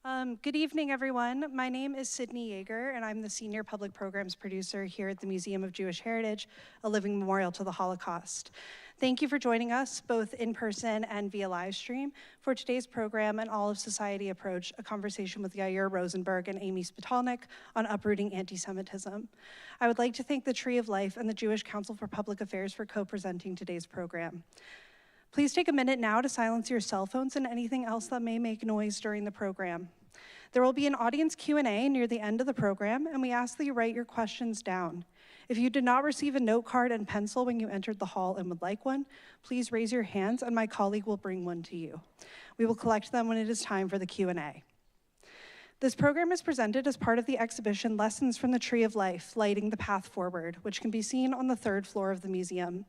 Good evening, everyone. My name is Sydney Yeager, and I'm the Senior Public Programs Producer here at the Museum of Jewish Heritage, a living memorial to the Holocaust. Thank you for joining us, both in person and via live stream, for today's program, An All of Society Approach, a conversation with Yair Rosenberg and Amy Spitalnick on uprooting anti-Semitism. I would like to thank the Tree of Life and the Jewish Council for Public Affairs for co-presenting today's program. Please take a minute now to silence your cell phones and anything else that may make noise during the program. There will be an audience Q&A near the end of the program, and we ask that you write your questions down. If you did not receive a note card and pencil when you entered the hall and would like one, please raise your hands and my colleague will bring one to you. We will collect them when it is time for the Q&A. This program is presented as part of the exhibition Lessons from the Tree of Life, Lighting the Path Forward, which can be seen on the 3rd floor of the museum.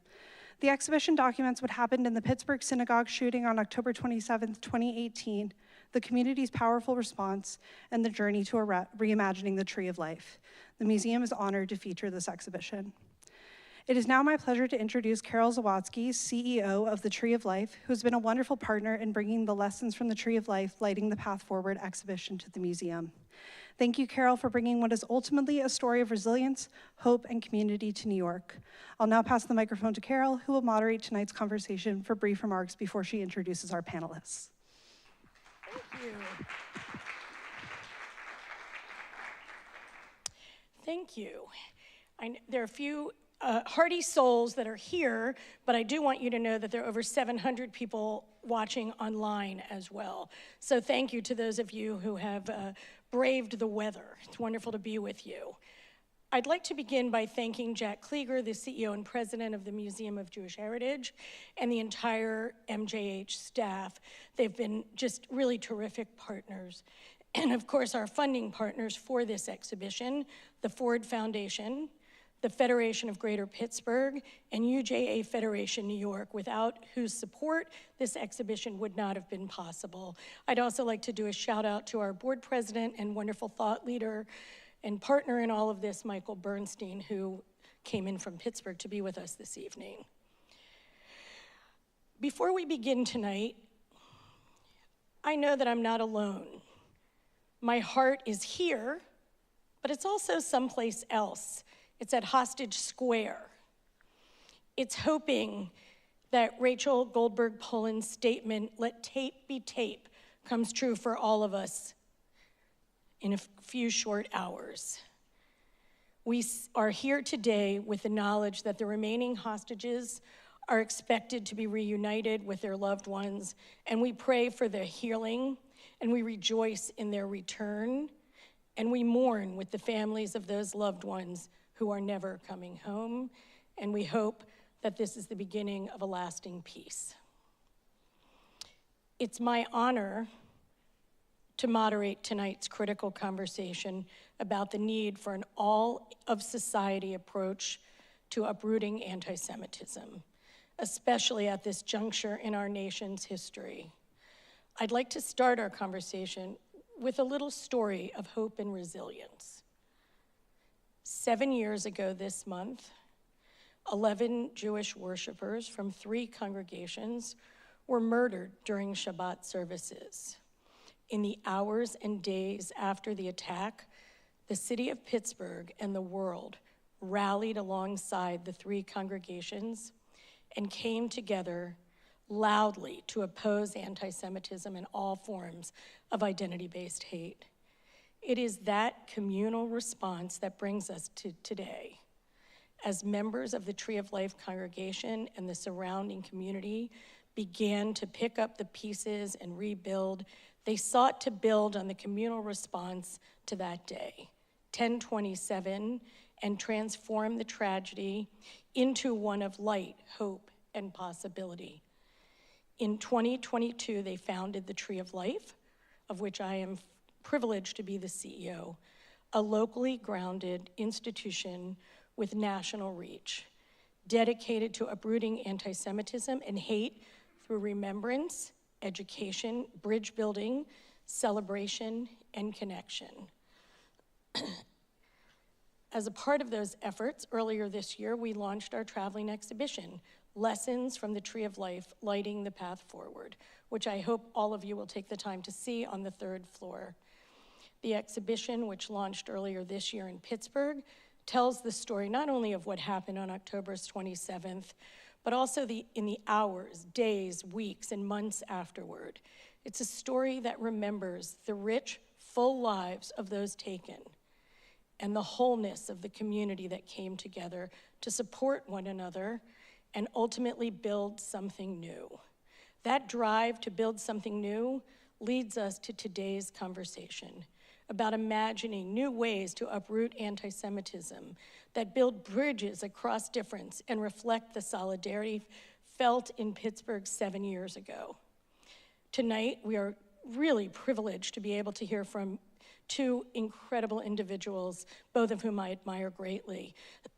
The exhibition documents what happened in the Pittsburgh synagogue shooting on October 27, 2018, the community's powerful response, and the journey to reimagining the Tree of Life. The museum is honored to feature this exhibition. It is now my pleasure to introduce Carole Zawatsky, CEO of the Tree of Life, who has been a wonderful partner in bringing the Lessons from the Tree of Life, Lighting the Path Forward exhibition to the museum. Thank you, Carole, for bringing what is ultimately a story of resilience, hope, and community to New York. I'll now pass the microphone to Carole, who will moderate tonight's conversation for brief remarks before she introduces our panelists. Thank you. Thank you. There are a few hearty souls that are here, but I do want you to know that there are over 700 people watching online as well. So thank you to those of you who have braved the weather. It's wonderful to be with you. I'd like to begin by thanking Jack Klieger, the CEO and president of the Museum of Jewish Heritage, and the entire MJH staff. They've been just really terrific partners. And of course, our funding partners for this exhibition, the Ford Foundation, the Federation of Greater Pittsburgh, and UJA Federation New York, without whose support this exhibition would not have been possible. I'd also like to do a shout out to our board president and wonderful thought leader and partner in all of this, Michael Bernstein, who came in from Pittsburgh to be with us this evening. Before we begin tonight, I know that I'm not alone. My heart is here, but it's also someplace else. It's at Hostage Square. It's hoping that Rachel Goldberg Pullen's statement, "Let tape be tape," comes true for all of us in a few short hours. We are here today with the knowledge that the remaining hostages are expected to be reunited with their loved ones, and we pray for their healing, and we rejoice in their return, and we mourn with the families of those loved ones who are never coming home, and we hope that this is the beginning of a lasting peace. It's my honor to moderate tonight's critical conversation about the need for an all-of-society approach to uprooting anti-Semitism, especially at this juncture in our nation's history. I'd like to start our conversation with a little story of hope and resilience. 7 years ago this month, 11 Jewish worshipers from 3 congregations were murdered during Shabbat services. In the hours and days after the attack, the city of Pittsburgh and the world rallied alongside the 3 congregations and came together loudly to oppose anti-Semitism and all forms of identity-based hate. It is that communal response that brings us to today. As members of the Tree of Life congregation and the surrounding community began to pick up the pieces and rebuild, they sought to build on the communal response to that day, 10/27, and transform the tragedy into one of light, hope, and possibility. In 2022, they founded the Tree of Life, of which I am privileged to be the CEO, a locally grounded institution with national reach, dedicated to uprooting anti-Semitism and hate through remembrance, education, bridge building, celebration, and connection. As a part of those efforts, earlier this year, we launched our traveling exhibition, Lessons from the Tree of Life, Lighting the Path Forward, which I hope all of you will take the time to see on the 3rd floor. The exhibition, which launched earlier this year in Pittsburgh, tells the story not only of what happened on October 27th, but also in the hours, days, weeks, and months afterward. It's a story that remembers the rich, full lives of those taken and the wholeness of the community that came together to support one another and ultimately build something new. That drive to build something new leads us to today's conversation about imagining new ways to uproot anti-Semitism that build bridges across difference and reflect the solidarity felt in Pittsburgh 7 years ago. Tonight, we are really privileged to be able to hear from two incredible individuals, both of whom I admire greatly.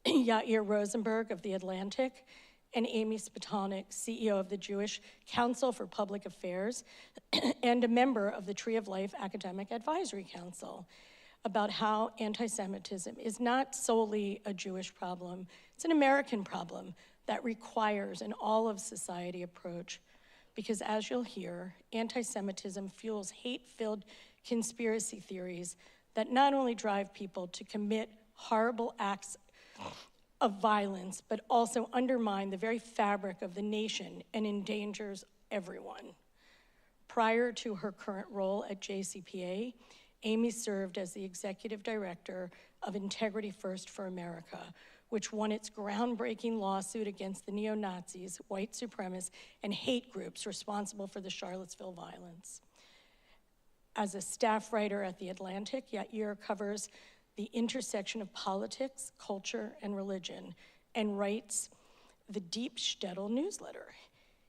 Yair Rosenberg of The Atlantic and Amy Spitalnick, CEO of the Jewish Council for Public Affairs and a member of the Tree of Life Academic Advisory Council, about how anti-Semitism is not solely a Jewish problem, it's an American problem that requires an all-of-society approach. Because as you'll hear, anti-Semitism fuels hate-filled conspiracy theories that not only drive people to commit horrible acts of violence, but also undermine the very fabric of the nation and endangers everyone. Prior to her current role at JCPA, Amy served as the executive director of Integrity First for America, which won its groundbreaking lawsuit against the neo-Nazis, white supremacists, and hate groups responsible for the Charlottesville violence. As a staff writer at The Atlantic, Yair covers the intersection of politics, culture, and religion, and writes the Deep Shtetl newsletter.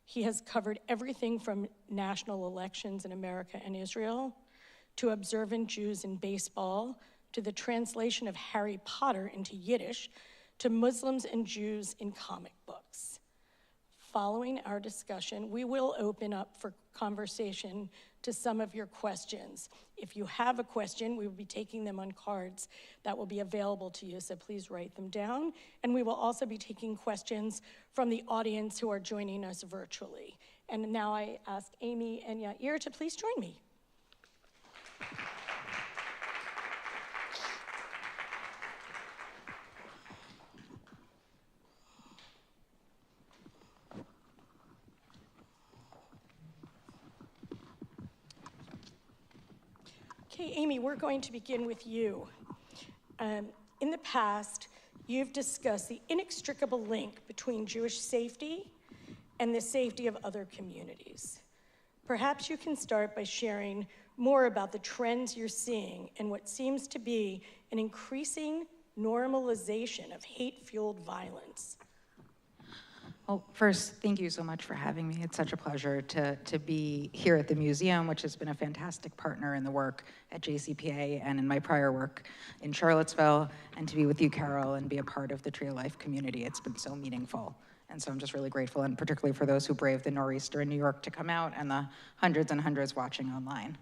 He has covered everything from national elections in America and Israel, to observant Jews in baseball, to the translation of Harry Potter into Yiddish, to Muslims and Jews in comic books. Following our discussion, we will open up for conversation to some of your questions. If you have a question, we will be taking them on cards that will be available to you, so please write them down. And we will also be taking questions from the audience who are joining us virtually. And now I ask Amy and Yair to please join me. Okay, Amy, we're going to begin with you. In the past, you've discussed the inextricable link between Jewish safety and the safety of other communities. Perhaps you can start by sharing more about the trends you're seeing and what seems to be an increasing normalization of hate-fueled violence. Well, first, thank you so much for having me. It's such a pleasure to be here at the museum, which has been a fantastic partner in the work at JCPA and in my prior work in Charlottesville, and to be with you, Carole, and be a part of the Tree of Life community. It's been so meaningful. And so I'm just really grateful, and particularly for those who braved the nor'easter in New York to come out and the hundreds and hundreds watching online.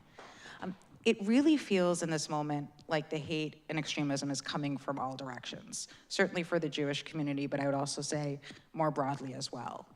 It really feels in this moment like the hate and extremism is coming from all directions, certainly for the Jewish community, but I would also say more broadly as well.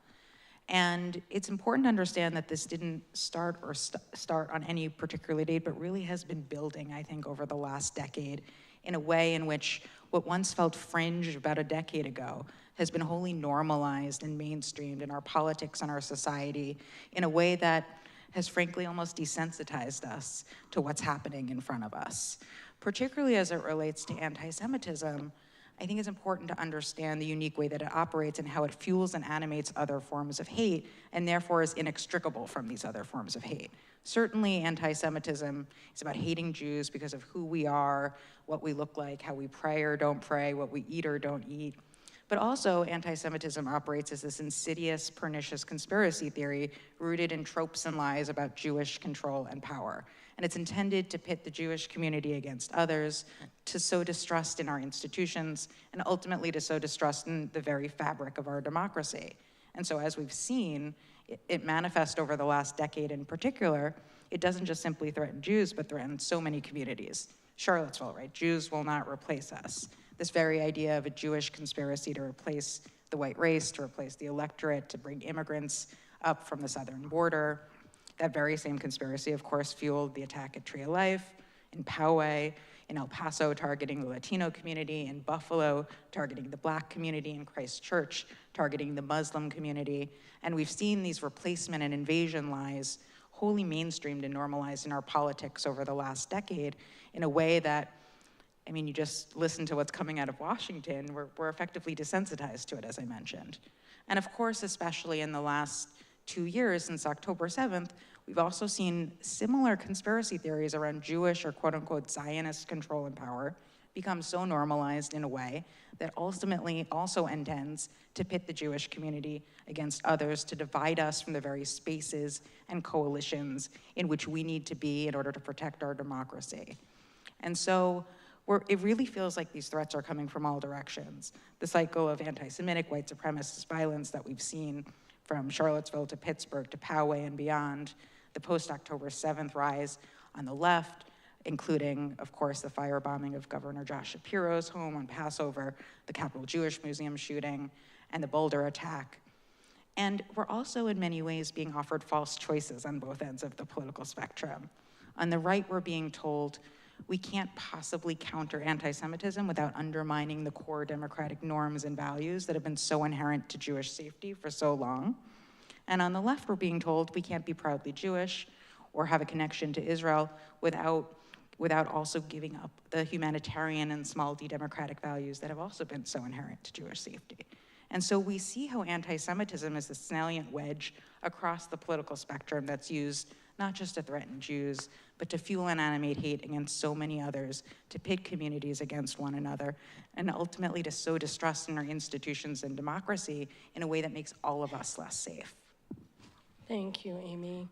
And it's important to understand that this didn't start on any particular date, but really has been building, I think, over the last decade in a way in which what once felt fringe about a decade ago has been wholly normalized and mainstreamed in our politics and our society in a way that has frankly almost desensitized us to what's happening in front of us. Particularly as it relates to anti-Semitism, I think it's important to understand the unique way that it operates and how it fuels and animates other forms of hate, and therefore is inextricable from these other forms of hate. Certainly, anti-Semitism is about hating Jews because of who we are, what we look like, how we pray or don't pray, what we eat or don't eat. But also, anti-Semitism operates as this insidious, pernicious conspiracy theory rooted in tropes and lies about Jewish control and power. And it's intended to pit the Jewish community against others, to sow distrust in our institutions, and ultimately to sow distrust in the very fabric of our democracy. And so as we've seen, it manifests over the last decade in particular. It doesn't just simply threaten Jews, but threatens so many communities. Charlottesville, right? Jews will not replace us. This very idea of a Jewish conspiracy to replace the white race, to replace the electorate, to bring immigrants up from the southern border. That very same conspiracy, of course, fueled the attack at Tree of Life, in Poway, in El Paso, targeting the Latino community, in Buffalo, targeting the Black community, in Christchurch, targeting the Muslim community. And we've seen these replacement and invasion lies wholly mainstreamed and normalized in our politics over the last decade in a way that, I mean, you just listen to what's coming out of Washington, we're effectively desensitized to it, as I mentioned. And of course, especially in the last 2 years, since October 7th, we've also seen similar conspiracy theories around Jewish or quote unquote Zionist control and power become so normalized in a way that ultimately also intends to pit the Jewish community against others, to divide us from the very spaces and coalitions in which we need to be in order to protect our democracy. And so it really feels like these threats are coming from all directions. The cycle of anti-Semitic, white supremacist violence that we've seen from Charlottesville to Pittsburgh to Poway and beyond, the post-October 7th rise on the left, including, of course, the firebombing of Governor Josh Shapiro's home on Passover, the Capitol Jewish Museum shooting, and the Boulder attack. And we're also in many ways being offered false choices on both ends of the political spectrum. On the right, we're being told we can't possibly counter anti-Semitism without undermining the core democratic norms and values that have been so inherent to Jewish safety for so long. And on the left, we're being told we can't be proudly Jewish or have a connection to Israel without also giving up the humanitarian and small d democratic values that have also been so inherent to Jewish safety. And so we see how anti-Semitism is a salient wedge across the political spectrum that's used not just to threaten Jews, but to fuel and animate hate against so many others, to pit communities against one another, and ultimately to sow distrust in our institutions and democracy in a way that makes all of us less safe. Thank you, Amy.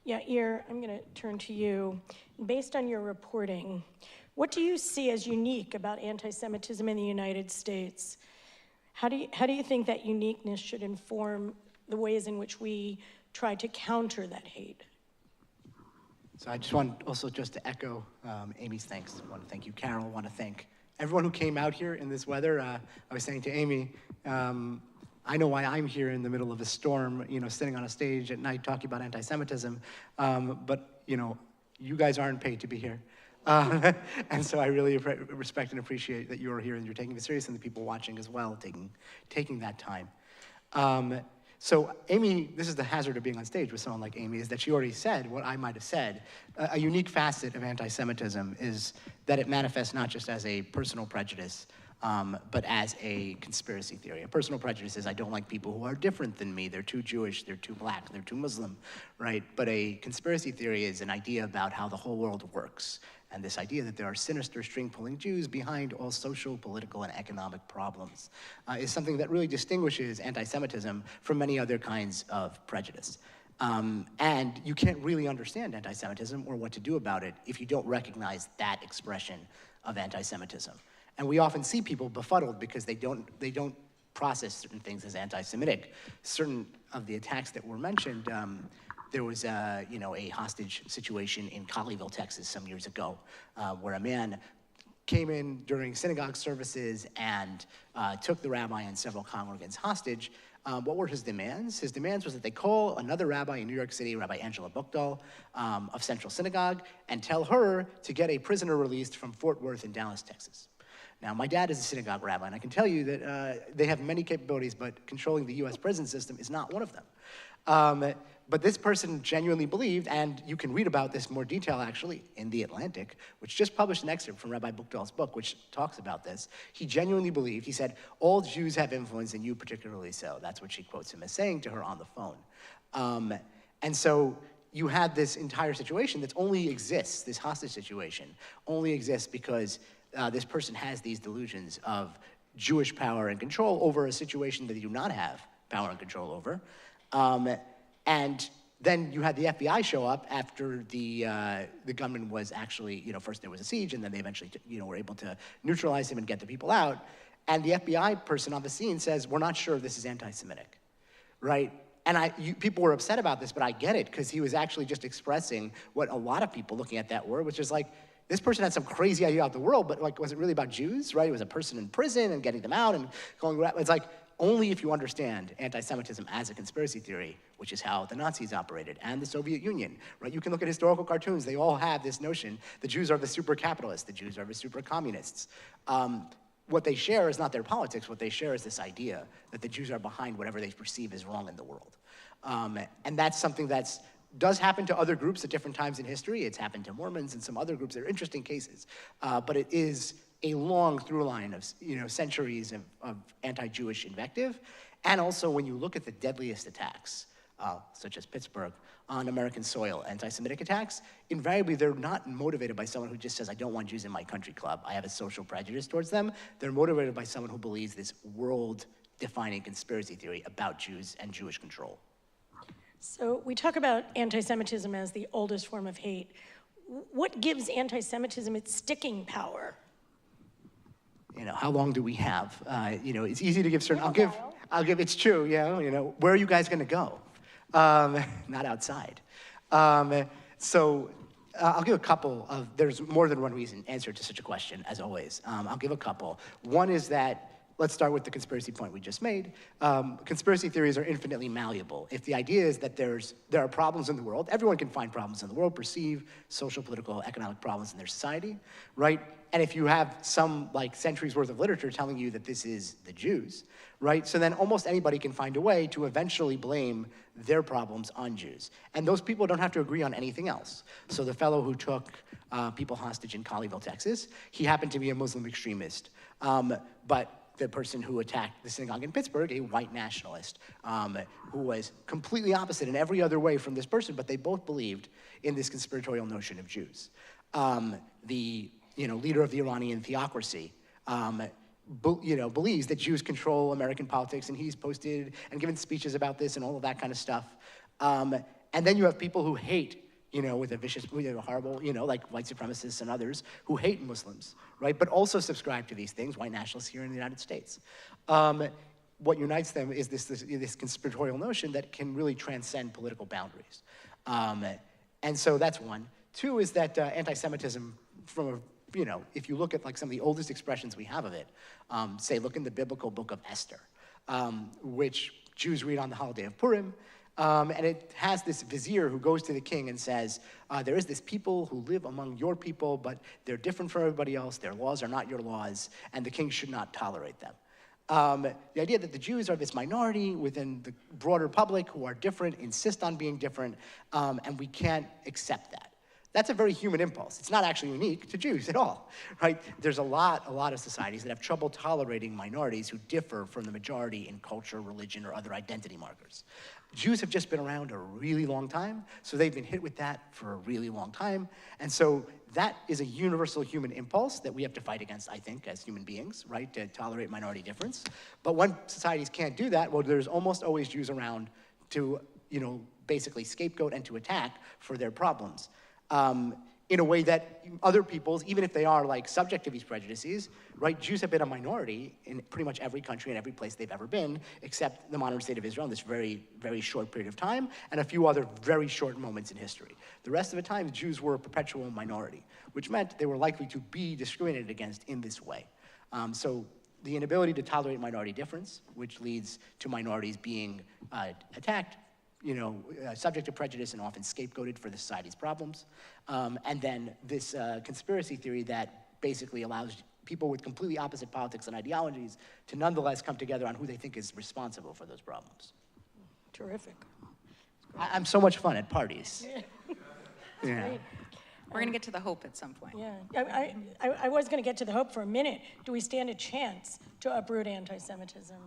Yair, I'm going to turn to you. Based on your reporting, what do you see as unique about anti-Semitism in the United States? How do you think that uniqueness should inform the ways in which we try to counter that hate? So I just want also just to echo Amy's thanks. I want to thank you, Carole. I want to thank everyone who came out here in this weather. I was saying to Amy, I know why I'm here in the middle of a storm, sitting on a stage at night talking about anti-Semitism, but you guys aren't paid to be here. And so I really respect and appreciate that you're here and you're taking it serious, and the people watching as well, taking that time. So Amy, this is the hazard of being on stage with someone like Amy, is that she already said what I might have said. A unique facet of anti-Semitism is that it manifests not just as a personal prejudice, but as a conspiracy theory. A personal prejudice is I don't like people who are different than me. They're too Jewish, they're too Black, they're too Muslim, right? But a conspiracy theory is an idea about how the whole world works. And this idea that there are sinister string-pulling Jews behind all social, political, and economic problems is something that really distinguishes anti-Semitism from many other kinds of prejudice. And you can't really understand anti-Semitism or what to do about it if you don't recognize that expression of anti-Semitism. And we often see people befuddled because they don't process certain things as anti-Semitic. Certain of the attacks that were mentioned, there was a hostage situation in Colleyville, Texas some years ago, where a man came in during synagogue services and took the rabbi and several congregants hostage. What were his demands? His demands was that they call another rabbi in New York City, Rabbi Angela Buchdahl of Central Synagogue, and tell her to get a prisoner released from Fort Worth in Dallas, Texas. Now, my dad is a synagogue rabbi, and I can tell you that they have many capabilities, but controlling the US prison system is not one of them. But this person genuinely believed, and you can read about this in more detail, actually, in The Atlantic, which just published an excerpt from Rabbi Buchdahl's book, which talks about this. He genuinely believed, he said, all Jews have influence, and you particularly so. That's what she quotes him as saying to her on the phone. And so you had this entire situation that only exists, this hostage situation, only exists because this person has these delusions of Jewish power and control over a situation that they do not have power and control over. And then you had the FBI show up after the gunman was actually, first there was a siege, and then they eventually, were able to neutralize him and get the people out. And the FBI person on the scene says, we're not sure if this is anti-Semitic, right? And people were upset about this, but I get it, because he was actually just expressing what a lot of people looking at that were, which is like, this person had some crazy idea about the world, but was it really about Jews, right? It was a person in prison and getting them out and going, it's like, only if you understand anti-Semitism as a conspiracy theory, which is how the Nazis operated, and the Soviet Union, right? You can look at historical cartoons, they all have this notion, the Jews are the super capitalists, the Jews are the super communists. What they share is not their politics, what they share is this idea that the Jews are behind whatever they perceive as wrong in the world. And that's something that does happen to other groups at different times in history. It's happened to Mormons and some other groups. They're interesting cases. But it is a long through line of centuries of anti-Jewish invective. And also when you look at the deadliest attacks, such as Pittsburgh, on American soil, anti-Semitic attacks, invariably they're not motivated by someone who just says, I don't want Jews in my country club. I have a social prejudice towards them. They're motivated by someone who believes this world-defining conspiracy theory about Jews and Jewish control. So we talk about anti-Semitism as the oldest form of hate. What gives anti-Semitism its sticking power? How long do we have? It's easy to give certain, it's true, where are you guys gonna go? Not outside. So I'll give a couple of, there's more than one reason answer to such a question, as always. I'll give a couple. One is that, let's start with the conspiracy point we just made. Conspiracy theories are infinitely malleable. If the idea is that there are problems in the world, everyone can find problems in the world, perceive social, political, economic problems in their society, right? And if you have some centuries worth of literature telling you that this is the Jews, right? So then almost anybody can find a way to eventually blame their problems on Jews. And those people don't have to agree on anything else. So the fellow who took people hostage in Colleyville, Texas, he happened to be a Muslim extremist. But the person who attacked the synagogue in Pittsburgh, a white nationalist, who was completely opposite in every other way from this person, but they both believed in this conspiratorial notion of Jews. The leader of the Iranian theocracy, believes that Jews control American politics, and he's posted and given speeches about this and all of that kind of stuff. And then you have people who hate, with a vicious, horrible, like white supremacists and others who hate Muslims, right? But also subscribe to these things, white nationalists here in the United States. What unites them is this conspiratorial notion that can really transcend political boundaries. And so that's one. Two is that anti-Semitism from a if you look at some of the oldest expressions we have of it, say, look in the biblical book of Esther, which Jews read on the holiday of Purim, and it has this vizier who goes to the king and says, there is this people who live among your people, but they're different from everybody else, their laws are not your laws, and the king should not tolerate them. The idea that the Jews are this minority within the broader public who are different, insist on being different, and we can't accept that. That's a very human impulse. It's not actually unique to Jews at all, right? There's a lot of societies that have trouble tolerating minorities who differ from the majority in culture, religion, or other identity markers. Jews have just been around a really long time, so they've been hit with that for a really long time. And so that is a universal human impulse that we have to fight against, I think, as human beings, right? To tolerate minority difference. But when societies can't do that, well, there's almost always Jews around to, basically scapegoat and to attack for their problems. In a way that other peoples, even if they are subject to these prejudices, right? Jews have been a minority in pretty much every country and every place they've ever been, except the modern state of Israel in this very, very short period of time, and a few other very short moments in history. The rest of the time, Jews were a perpetual minority, which meant they were likely to be discriminated against in this way. So the inability to tolerate minority difference, which leads to minorities being attacked, subject to prejudice and often scapegoated for the society's problems. And then this conspiracy theory that basically allows people with completely opposite politics and ideologies to nonetheless come together on who they think is responsible for those problems. Terrific. I'm so much fun at parties. Yeah. We're gonna get to the hope at some point. Yeah, I was gonna get to the hope for a minute. Do we stand a chance to uproot anti-Semitism?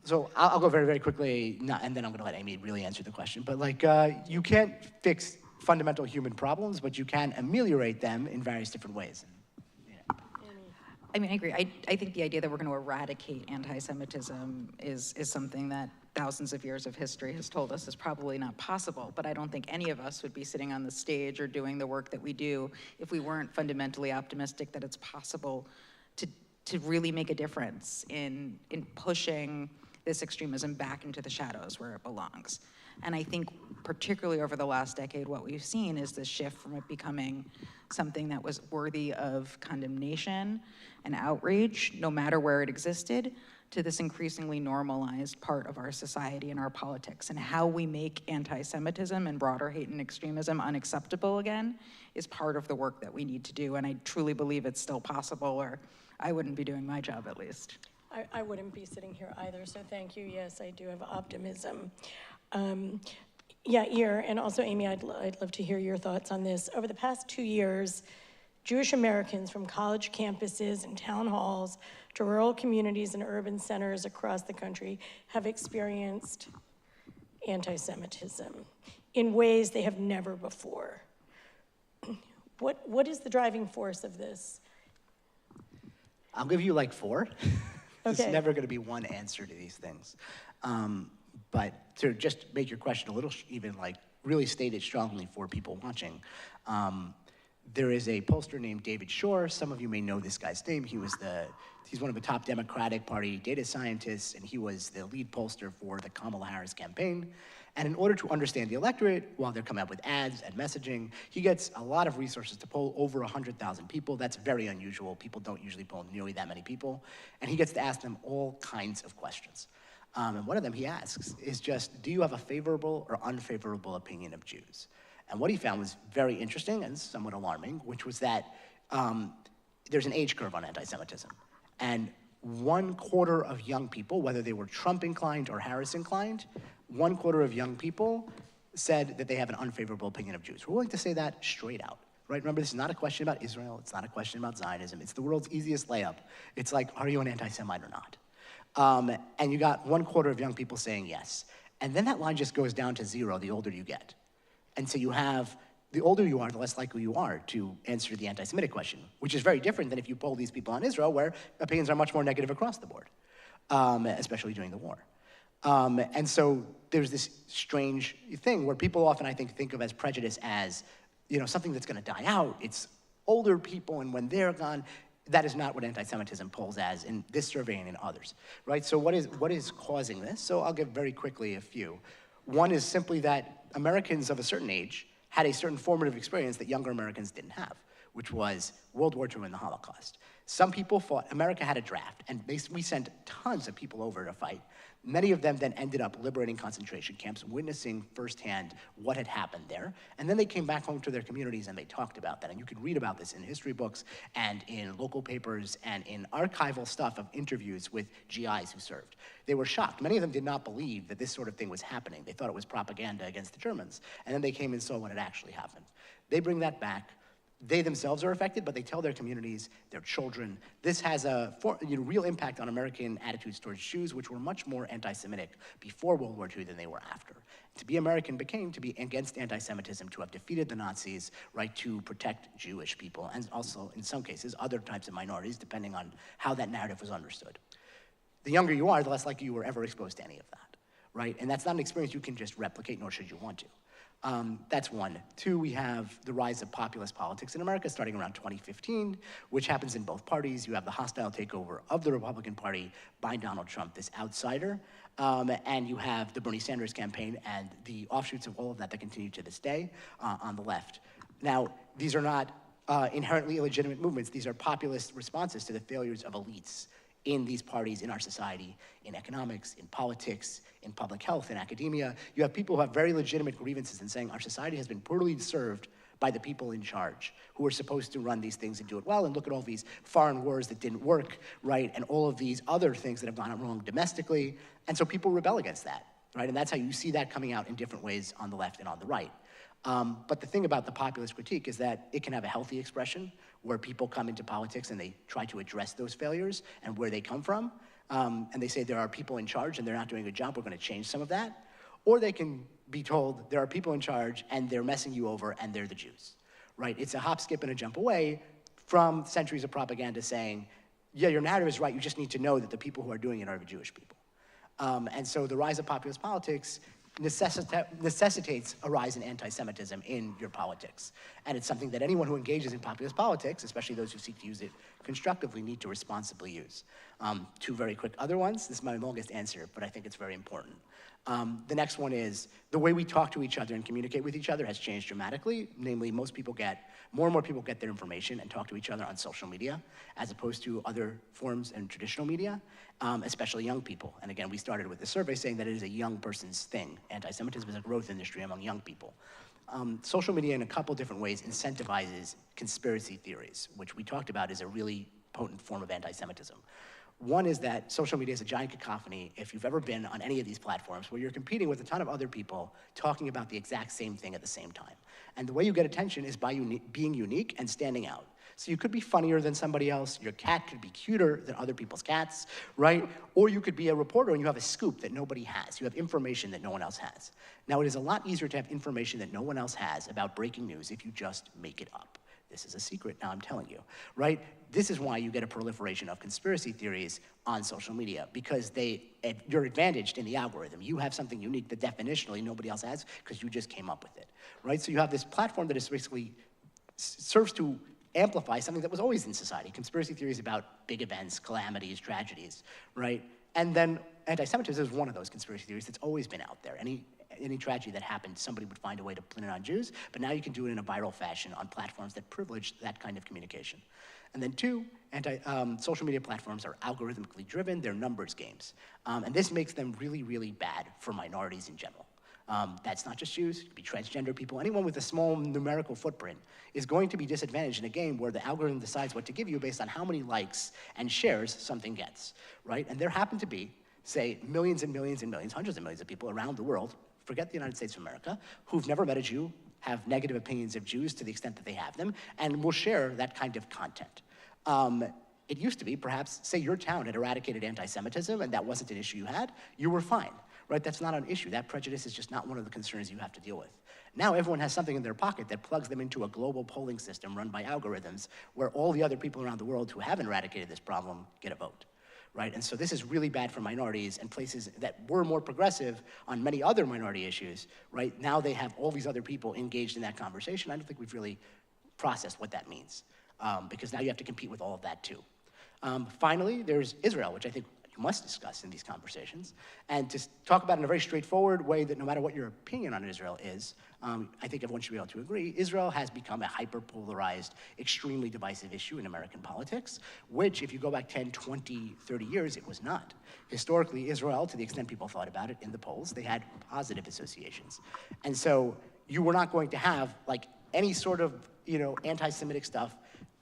So I'll go very, very quickly, and then I'm going to let Amy really answer the question. But you can't fix fundamental human problems, but you can ameliorate them in various different ways. I mean, I agree. I think the idea that we're going to eradicate anti-Semitism is something that thousands of years of history has told us is probably not possible. But I don't think any of us would be sitting on the stage or doing the work that we do if we weren't fundamentally optimistic that it's possible to really make a difference in pushing this extremism back into the shadows where it belongs. And I think particularly over the last decade, what we've seen is this shift from it becoming something that was worthy of condemnation and outrage, no matter where it existed, to this increasingly normalized part of our society and our politics. And how we make anti-Semitism and broader hate and extremism unacceptable again is part of the work that we need to do. And I truly believe it's still possible, or I wouldn't be doing my job at least. I wouldn't be sitting here either, so thank you. Yes, I do have optimism. Yair, and also Amy, I'd love to hear your thoughts on this. Over the past 2 years, Jewish Americans from college campuses and town halls to rural communities and urban centers across the country have experienced anti-Semitism in ways they have never before. What is the driving force of this? I'll give you like 4. There's Okay. never going to be one answer to these things. But to just make your question a little even like really state it strongly for people watching, there is a pollster named David Shore. Some of you may know this guy's name. He's one of the top Democratic Party data scientists, and he was the lead pollster for the Kamala Harris campaign. And in order to understand the electorate, while they're coming up with ads and messaging, he gets a lot of resources to poll over 100,000 people. That's very unusual. People don't usually poll nearly that many people. And he gets to ask them all kinds of questions. And one of them he asks is just, do you have a favorable or unfavorable opinion of Jews? And what he found was very interesting and somewhat alarming, which was that there's an age curve on anti-Semitism. And 1/4 of young people, whether they were Trump inclined or Harris inclined, 1/4 of young people said that they have an unfavorable opinion of Jews. We're willing to say that straight out, right? Remember, this is not a question about Israel. It's not a question about Zionism. It's the world's easiest layup. It's like, are you an anti-Semite or not? And you got 1/4 of young people saying yes. And then that line just goes down to 0 the older you get. And so you have, the older you are, the less likely you are to answer the anti-Semitic question, which is very different than if you poll these people on Israel, where opinions are much more negative across the board, especially during the war. And so there's this strange thing where people often, I think of as prejudice as, something that's gonna die out. It's older people, and when they're gone, that is not what anti-Semitism polls as in this survey and in others, right? So what is causing this? So I'll give very quickly a few. One is simply that Americans of a certain age had a certain formative experience that younger Americans didn't have, which was World War II and the Holocaust. Some people thought America had a draft, and we sent tons of people over to fight. Many of them then ended up liberating concentration camps, witnessing firsthand what had happened there. And then they came back home to their communities and they talked about that. And you can read about this in history books and in local papers and in archival stuff of interviews with GIs who served. They were shocked. Many of them did not believe that this sort of thing was happening. They thought it was propaganda against the Germans. And then they came and saw what had actually happened. They bring that back. They themselves are affected, but they tell their communities, their children. This has a real impact on American attitudes towards Jews, which were much more anti-Semitic before World War II than they were after. To be American became to be against anti-Semitism, to have defeated the Nazis, right, to protect Jewish people, and also, in some cases, other types of minorities, depending on how that narrative was understood. The younger you are, the less likely you were ever exposed to any of that, right? And that's not an experience you can just replicate, nor should you want to. That's one. Two, we have the rise of populist politics in America starting around 2015, which happens in both parties. You have the hostile takeover of the Republican Party by Donald Trump, this outsider, and you have the Bernie Sanders campaign and the offshoots of all of that that continue to this day on the left. Now, these are not inherently illegitimate movements. These are populist responses to the failures of elites in these parties, in our society, in economics, in politics, in public health, in academia. You have people who have very legitimate grievances and saying our society has been poorly served by the people in charge who are supposed to run these things and do it well, and look at all these foreign wars that didn't work, right, and all of these other things that have gone wrong domestically, and so people rebel against that, right, and that's how you see that coming out in different ways on the left and on the right. But the thing about the populist critique is that it can have a healthy expression where people come into politics and they try to address those failures and where they come from. And they say there are people in charge and they're not doing a good job, we're gonna change some of that. Or they can be told there are people in charge and they're messing you over and they're the Jews, right? It's a hop, skip, and a jump away from centuries of propaganda saying, yeah, your narrative is right, you just need to know that the people who are doing it are the Jewish people. And so the rise of populist politics necessitates a rise in anti-Semitism in your politics. And it's something that anyone who engages in populist politics, especially those who seek to use it constructively, need to responsibly use. Two very quick other ones. This is my longest answer, but I think it's very important. The next one is the way we talk to each other and communicate with each other has changed dramatically. Namely, more and more people get their information and talk to each other on social media, as opposed to other forms and traditional media, especially young people. And again, we started with the survey saying that it is a young person's thing. Anti-Semitism is a growth industry among young people. Social media in a couple different ways incentivizes conspiracy theories, which we talked about is a really potent form of anti-Semitism. One is that social media is a giant cacophony, if you've ever been on any of these platforms, where you're competing with a ton of other people talking about the exact same thing at the same time. And the way you get attention is by being unique and standing out. So you could be funnier than somebody else, your cat could be cuter than other people's cats, right? Or you could be a reporter and you have a scoop that nobody has. You have information that no one else has. Now, it is a lot easier to have information that no one else has about breaking news if you just make it up. This is a secret, now I'm telling you, right? This is why you get a proliferation of conspiracy theories on social media, because you're advantaged in the algorithm. You have something unique that definitionally nobody else has because you just came up with it, right? So you have this platform that is basically serves to amplify something that was always in society, conspiracy theories about big events, calamities, tragedies, right? And then anti-Semitism is one of those conspiracy theories that's always been out there. Any tragedy that happened, somebody would find a way to pin it on Jews, but now you can do it in a viral fashion on platforms that privilege that kind of communication. And then two, social media platforms are algorithmically driven, they're numbers games. And this makes them really, really bad for minorities in general. That's not just Jews, it could be transgender people. Anyone with a small numerical footprint is going to be disadvantaged in a game where the algorithm decides what to give you based on how many likes and shares something gets, right? And there happen to be, say, millions and millions and millions, hundreds of millions of people around the world, forget the United States of America, who've never met a Jew, have negative opinions of Jews to the extent that they have them, and will share that kind of content. It used to be, perhaps, say your town had eradicated anti-Semitism and that wasn't an issue you had, you were fine, right? That's not an issue. That prejudice is just not one of the concerns you have to deal with. Now everyone has something in their pocket that plugs them into a global polling system run by algorithms where all the other people around the world who haven't eradicated this problem get a vote. Right? And so this is really bad for minorities and places that were more progressive on many other minority issues, right? Now they have all these other people engaged in that conversation. I don't think we've really processed what that means, because now you have to compete with all of that too. Finally, there's Israel, which I think you must discuss in these conversations, and to talk about it in a very straightforward way that no matter what your opinion on Israel is, I think everyone should be able to agree, Israel has become a hyper-polarized, extremely divisive issue in American politics, which if you go back 10, 20, 30 years, it was not. Historically, Israel, to the extent people thought about it in the polls, they had positive associations. And so you were not going to have like any sort of anti-Semitic stuff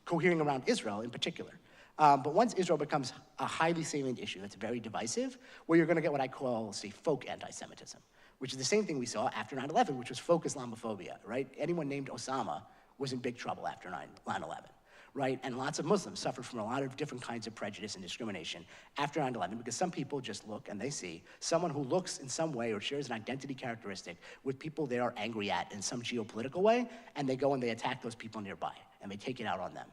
cohering around Israel in particular. But once Israel becomes a highly salient issue that's very divisive, well, you're going to get what I call, say, folk anti-Semitism, which is the same thing we saw after 9/11, which was folk Islamophobia, right? Anyone named Osama was in big trouble after 9/11, right? And lots of Muslims suffered from a lot of different kinds of prejudice and discrimination after 9/11 because some people just look and they see someone who looks in some way or shares an identity characteristic with people they are angry at in some geopolitical way, and they go and they attack those people nearby, and they take it out on them.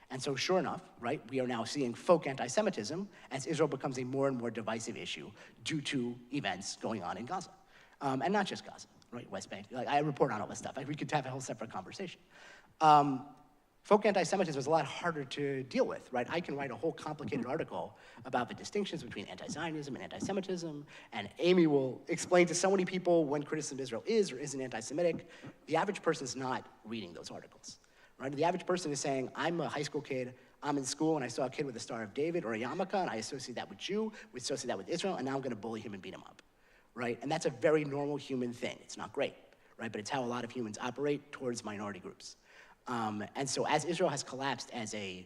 And so sure enough, right, we are now seeing folk anti-Semitism as Israel becomes a more and more divisive issue due to events going on in Gaza. And not just Gaza, right, West Bank. Like, I report on all this stuff. We could have a whole separate conversation. Folk anti-Semitism is a lot harder to deal with, right? I can write a whole complicated article about the distinctions between anti-Zionism and anti-Semitism, and Amy will explain to so many people when criticism of Israel is or isn't anti-Semitic. The average person is not reading those articles. Right? The average person is saying, I'm a high school kid, I'm in school and I saw a kid with a Star of David or a yarmulke and I associate that with Jew, we associate that with Israel, and now I'm gonna bully him and beat him up, right? And that's a very normal human thing. It's not great, right? But it's how a lot of humans operate towards minority groups. And so as Israel has collapsed as a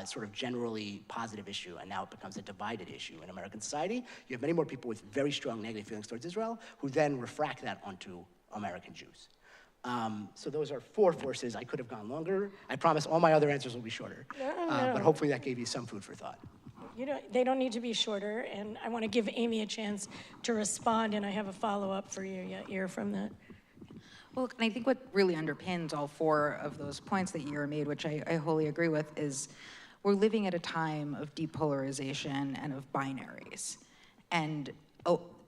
sort of generally positive issue, and now it becomes a divided issue in American society, you have many more people with very strong negative feelings towards Israel who then refract that onto American Jews. So those are 4 forces. I could have gone longer. I promise all my other answers will be shorter. No. But hopefully that gave you some food for thought. They don't need to be shorter, and I want to give Amy a chance to respond, and I have a follow-up for you, Yair, from that. Well, and I think what really underpins all 4 of those points that Yair made, which I wholly agree with, is we're living at a time of depolarization and of binaries. And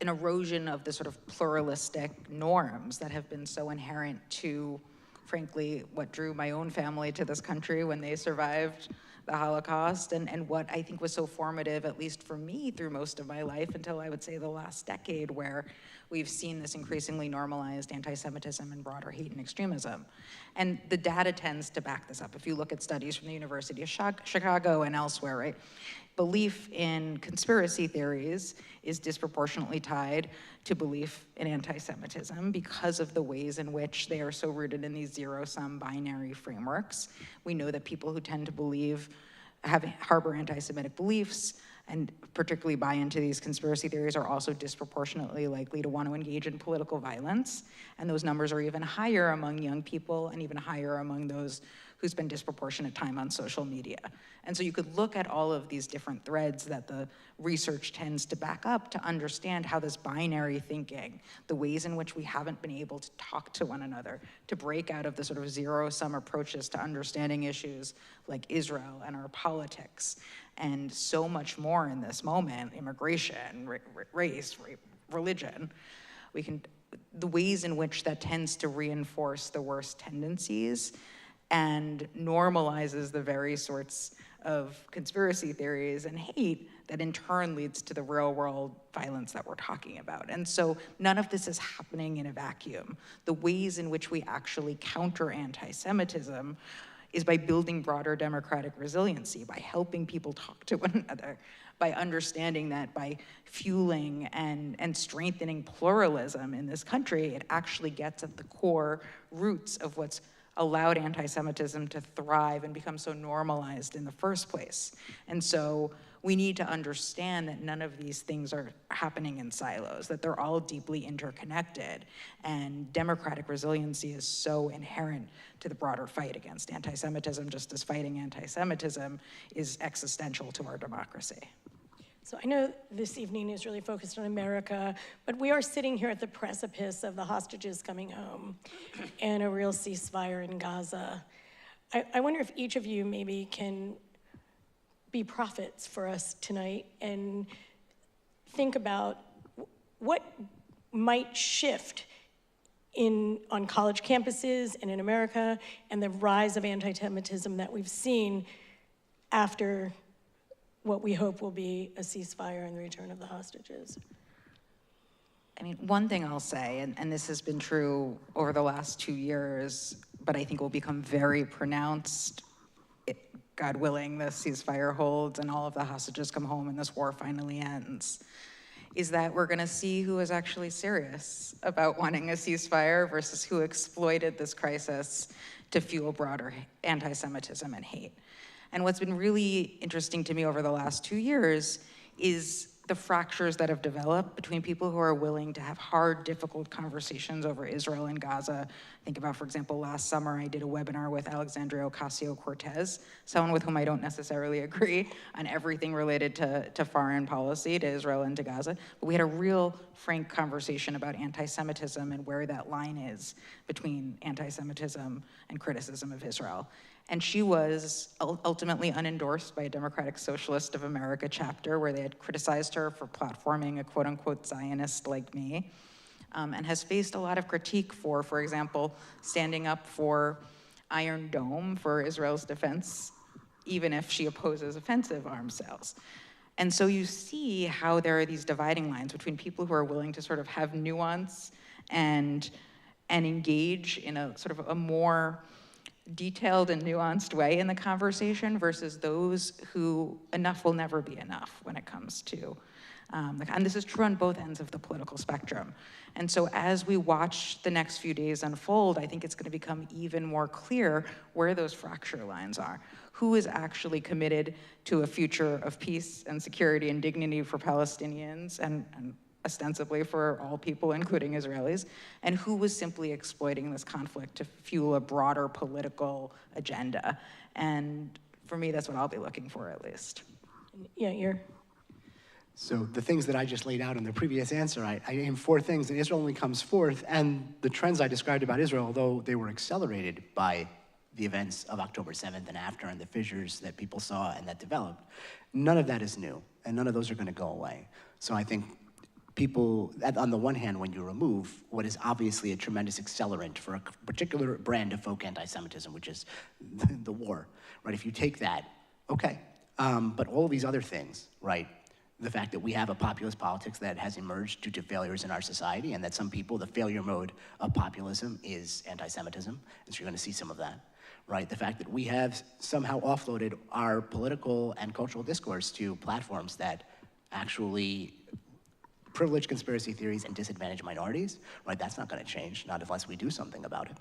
an erosion of the sort of pluralistic norms that have been so inherent to, frankly, what drew my own family to this country when they survived the Holocaust, and what I think was so formative, at least for me, through most of my life, until I would say the last decade, where we've seen this increasingly normalized anti-Semitism and broader hate and extremism. And the data tends to back this up. If you look at studies from the University of Chicago and elsewhere, right? Belief in conspiracy theories is disproportionately tied to belief in anti-Semitism because of the ways in which they are so rooted in these zero-sum binary frameworks. We know that people who tend to harbor anti-Semitic beliefs and particularly buy into these conspiracy theories are also disproportionately likely to want to engage in political violence. And those numbers are even higher among young people and even higher among those who spend disproportionate time on social media. And so you could look at all of these different threads that the research tends to back up to understand how this binary thinking, the ways in which we haven't been able to talk to one another, to break out of the sort of zero-sum approaches to understanding issues like Israel and our politics, and so much more in this moment, immigration, race, religion, the ways in which that tends to reinforce the worst tendencies and normalizes the very sorts of conspiracy theories and hate that in turn leads to the real world violence that we're talking about. And so none of this is happening in a vacuum. The ways in which we actually counter anti-Semitism is by building broader democratic resiliency, by helping people talk to one another, by understanding that by fueling and strengthening pluralism in this country, it actually gets at the core roots of what's allowed anti-Semitism to thrive and become so normalized in the first place. And so we need to understand that none of these things are happening in silos, that they're all deeply interconnected. And democratic resiliency is so inherent to the broader fight against anti-Semitism, just as fighting anti-Semitism is existential to our democracy. So I know this evening is really focused on America, but we are sitting here at the precipice of the hostages coming home and a real ceasefire in Gaza. I wonder if each of you maybe can be prophets for us tonight and think about what might shift on college campuses and in America and the rise of anti-Semitism that we've seen after what we hope will be a ceasefire and the return of the hostages. I mean, one thing I'll say, and this has been true over the last 2 years, but I think will become very pronounced, God willing, the ceasefire holds and all of the hostages come home and this war finally ends, is that we're gonna see who is actually serious about wanting a ceasefire versus who exploited this crisis to fuel broader anti-Semitism and hate. And what's been really interesting to me over the last 2 years is the fractures that have developed between people who are willing to have hard, difficult conversations over Israel and Gaza. Think about, for example, last summer I did a webinar with Alexandria Ocasio-Cortez, someone with whom I don't necessarily agree on everything related to foreign policy, to Israel and to Gaza. But we had a real frank conversation about anti-Semitism and where that line is between anti-Semitism and criticism of Israel. And she was ultimately unendorsed by a Democratic Socialist of America chapter where they had criticized her for platforming a quote unquote Zionist like me, and has faced a lot of critique for example, standing up for Iron Dome for Israel's defense, even if she opposes offensive arms sales. And so you see how there are these dividing lines between people who are willing to sort of have nuance and engage in a sort of a more detailed and nuanced way in the conversation versus those who enough will never be enough when it comes to, and this is true on both ends of the political spectrum. And so as we watch the next few days unfold, I think it's gonna become even more clear where those fracture lines are. Who is actually committed to a future of peace and security and dignity for Palestinians and ostensibly for all people, including Israelis, and who was simply exploiting this conflict to fuel a broader political agenda. And for me, that's what I'll be looking for, at least. Yeah, you're. So the things that I just laid out in the previous answer, I named 4 things, and Israel only comes fourth, and the trends I described about Israel, although they were accelerated by the events of October 7th and after, and the fissures that people saw and that developed, none of that is new, and none of those are gonna go away. So I think people, on the one hand, when you remove what is obviously a tremendous accelerant for a particular brand of folk anti-Semitism, which is the war, right? If you take that, Okay, but all of these other things, right? The fact that we have a populist politics that has emerged due to failures in our society, and that some people, the failure mode of populism is anti-Semitism, and so you're gonna see some of that, right? The fact that we have somehow offloaded our political and cultural discourse to platforms that actually privilege conspiracy theories and disadvantage minorities, right? That's not gonna change, not unless we do something about it.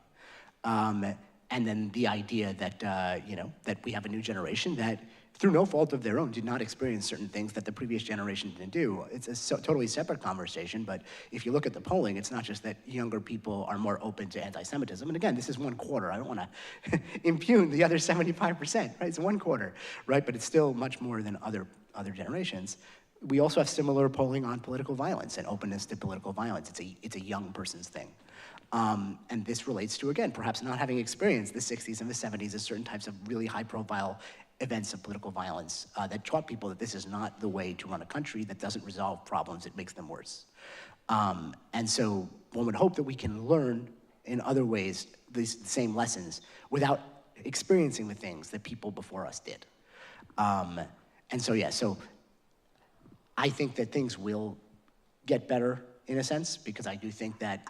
And then the idea that, that we have a new generation that, through no fault of their own, did not experience certain things that the previous generation didn't do. It's a totally separate conversation, but if you look at the polling, it's not just that younger people are more open to anti-Semitism. And again, this is 1/4. I don't wanna impugn the other 75%, right? It's 1/4, right? But it's still much more than other generations. We also have similar polling on political violence and openness to political violence. It's a young person's thing. And this relates to, again, perhaps not having experienced the 60s and the 70s as certain types of really high-profile events of political violence that taught people that this is not the way to run a country that doesn't resolve problems, it makes them worse. And so one would hope that we can learn in other ways these same lessons without experiencing the things that people before us did. And so, yeah, so I think that things will get better in a sense, because I do think that,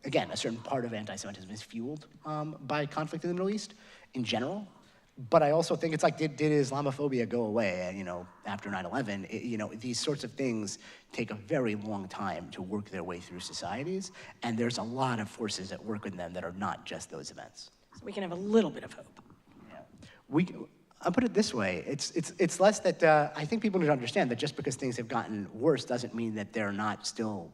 again, a certain part of anti-Semitism is fueled by conflict in the Middle East in general. But I also think it's like, did Islamophobia go away, after 9/11? These sorts of things take a very long time to work their way through societies, and there's a lot of forces at work in them that are not just those events. So we can have a little bit of hope. Yeah. I'll put it this way, it's less that, I think people need to understand that just because things have gotten worse doesn't mean that they're not still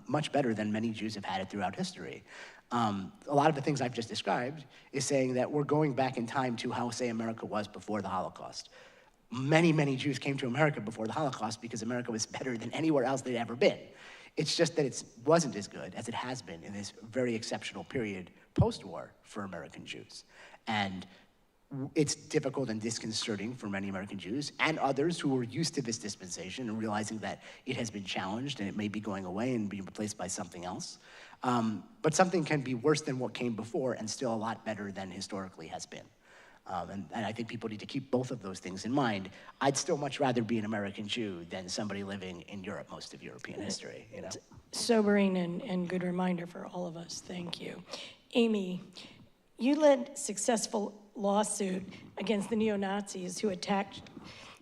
much better than many Jews have had it throughout history. A lot of the things I've just described is saying that we're going back in time to how, say, America was before the Holocaust. Many, many Jews came to America before the Holocaust because America was better than anywhere else they'd ever been. It's just that it wasn't as good as it has been in this very exceptional period post-war for American Jews. And it's difficult and disconcerting for many American Jews and others who are used to this dispensation and realizing that it has been challenged and it may be going away and being replaced by something else. But something can be worse than what came before and still a lot better than historically has been. And I think people need to keep both of those things in mind. I'd still much rather be an American Jew than somebody living in Europe most of European history. Sobering and good reminder for all of us. Thank you. Amy, you led successful lawsuit against the neo-Nazis who attacked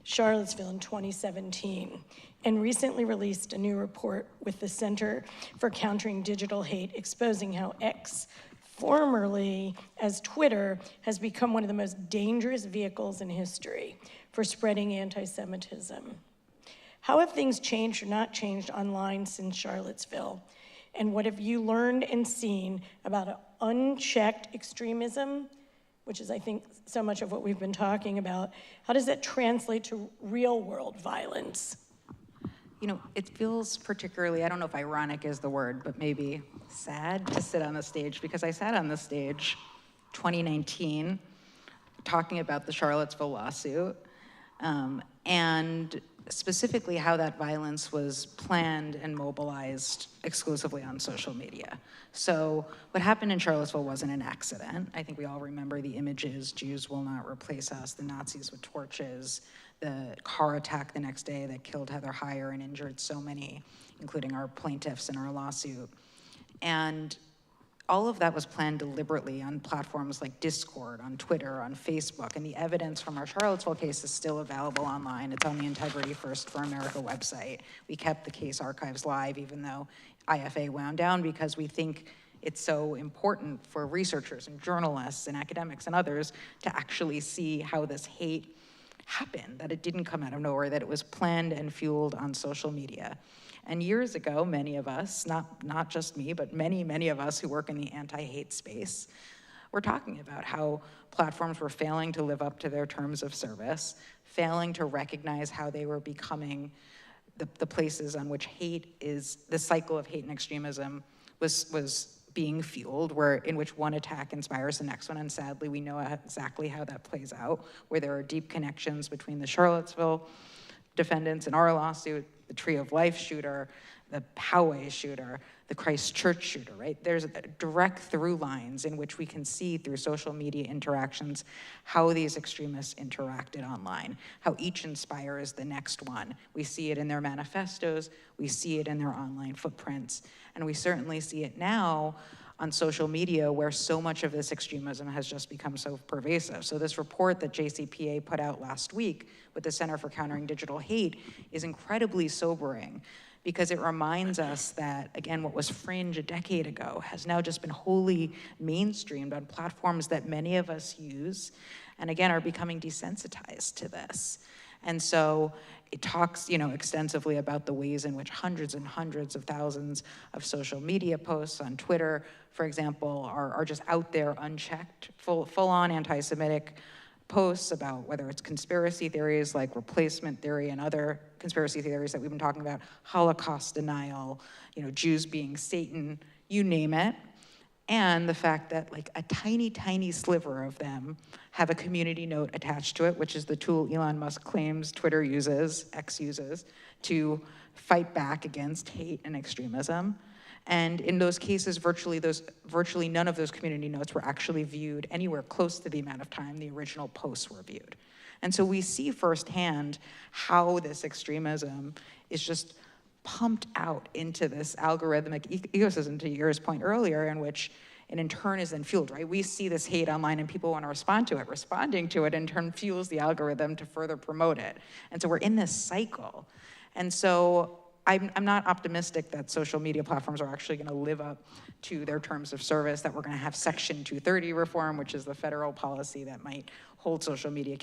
Charlottesville in 2017 and recently released a new report with the Center for Countering Digital Hate exposing how X, formerly as Twitter, has become one of the most dangerous vehicles in history for spreading anti-Semitism. How have things changed or not changed online since Charlottesville? And what have you learned and seen about unchecked extremism, which is, I think, so much of what we've been talking about? How does that translate to real-world violence? It feels particularly, I don't know if ironic is the word, but maybe sad to sit on the stage, because I sat on the stage 2019 talking about the Charlottesville lawsuit, and specifically how that violence was planned and mobilized exclusively on social media. So what happened in Charlottesville wasn't an accident. I think we all remember the images: Jews will not replace us, the Nazis with torches, the car attack the next day that killed Heather Heyer and injured so many, including our plaintiffs in our lawsuit. And all of that was planned deliberately on platforms like Discord, on Twitter, on Facebook, and the evidence from our Charlottesville case is still available online. It's on the Integrity First for America website. We kept the case archives live, even though IFA wound down, because we think it's so important for researchers and journalists and academics and others to actually see how this hate happened, that it didn't come out of nowhere, that it was planned and fueled on social media. And years ago, many of us, not just me, but many of us who work in the anti-hate space, were talking about how platforms were failing to live up to their terms of service, failing to recognize how they were becoming the places on which the cycle of hate and extremism was being fueled, in which one attack inspires the next one, and sadly we know exactly how that plays out, where there are deep connections between the Charlottesville defendants in our lawsuit, the Tree of Life shooter, the Poway shooter, the Christchurch shooter, right? There's direct through lines in which we can see through social media interactions how these extremists interacted online, how each inspires the next one. We see it in their manifestos, we see it in their online footprints, and we certainly see it now on social media where so much of this extremism has just become so pervasive. So this report that JCPA put out last week with the Center for Countering Digital Hate is incredibly sobering because it reminds us that, again, what was fringe a decade ago has now just been wholly mainstreamed on platforms that many of us use, and again, are becoming desensitized to this. And so it talks, extensively about the ways in which hundreds and hundreds of thousands of social media posts on Twitter, for example, are just out there unchecked, full-on anti-Semitic posts about whether it's conspiracy theories like replacement theory and other conspiracy theories that we've been talking about, Holocaust denial, Jews being Satan, you name it. And the fact that like a tiny, tiny sliver of them have a community note attached to it, which is the tool Elon Musk claims Twitter uses, X uses, to fight back against hate and extremism. And in those cases, virtually none of those community notes were actually viewed anywhere close to the amount of time the original posts were viewed. And so we see firsthand how this extremism is just pumped out into this algorithmic ecosystem, to Yair's point earlier, in which it in turn is then fueled, right? We see this hate online and people want to respond to it. Responding to it in turn fuels the algorithm to further promote it. And so we're in this cycle. And so I'm not optimistic that social media platforms are actually going to live up to their terms of service, that we're going to have Section 230 reform, which is the federal policy that might hold social media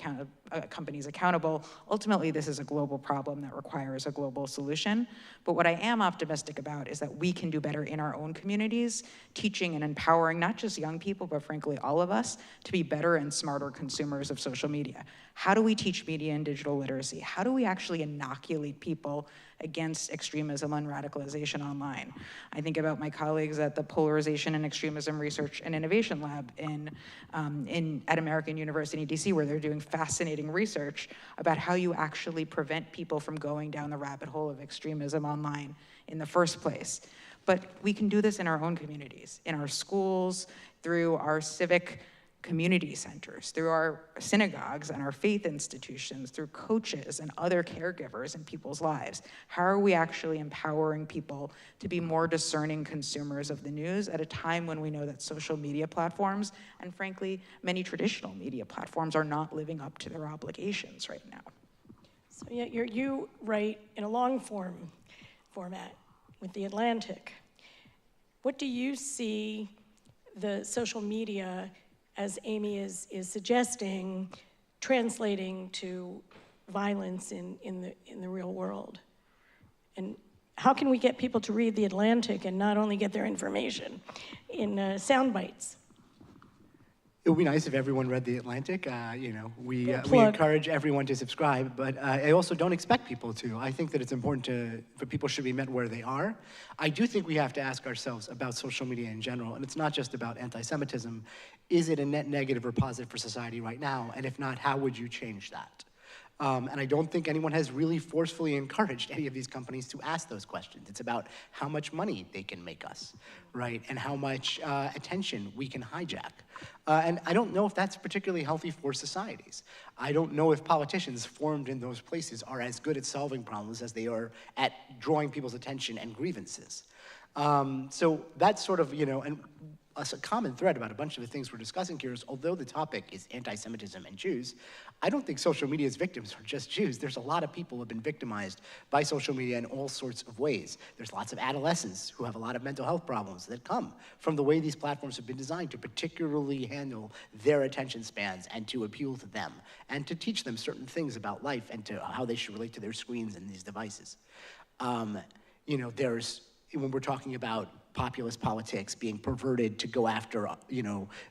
companies accountable. Ultimately, this is a global problem that requires a global solution. But what I am optimistic about is that we can do better in our own communities, teaching and empowering not just young people, but frankly, all of us to be better and smarter consumers of social media. How do we teach media and digital literacy? How do we actually inoculate people against extremism and radicalization online? I think about my colleagues at the Polarization and Extremism Research and Innovation Lab at American University, DC, where they're doing fascinating research about how you actually prevent people from going down the rabbit hole of extremism online in the first place. But we can do this in our own communities, in our schools, through our civic community centers, through our synagogues and our faith institutions, through coaches and other caregivers in people's lives. How are we actually empowering people to be more discerning consumers of the news at a time when we know that social media platforms, and frankly, many traditional media platforms, are not living up to their obligations right now? So yeah, you write in a long format with The Atlantic. What do you see the social media, as Amy is suggesting, translating to violence in the real world? And how can we get people to read The Atlantic and not only get their information in sound bites? It would be nice if everyone read The Atlantic. We encourage everyone to subscribe, but I also don't expect people to. I think that it's important for people should be met where they are. I do think we have to ask ourselves about social media in general, and it's not just about anti-Semitism. Is it a net negative or positive for society right now? And if not, how would you change that? And I don't think anyone has really forcefully encouraged any of these companies to ask those questions. It's about how much money they can make us, right? And how much attention we can hijack. And I don't know if that's particularly healthy for societies. I don't know if politicians formed in those places are as good at solving problems as they are at drawing people's attention and grievances. So that's sort of, and a common thread about a bunch of the things we're discussing here is, although the topic is anti-Semitism and Jews, I don't think social media's victims are just Jews. There's a lot of people who have been victimized by social media in all sorts of ways. There's lots of adolescents who have a lot of mental health problems that come from the way these platforms have been designed to particularly handle their attention spans and to appeal to them and to teach them certain things about life and to how they should relate to their screens and these devices. When we're talking about populist politics being perverted to go after,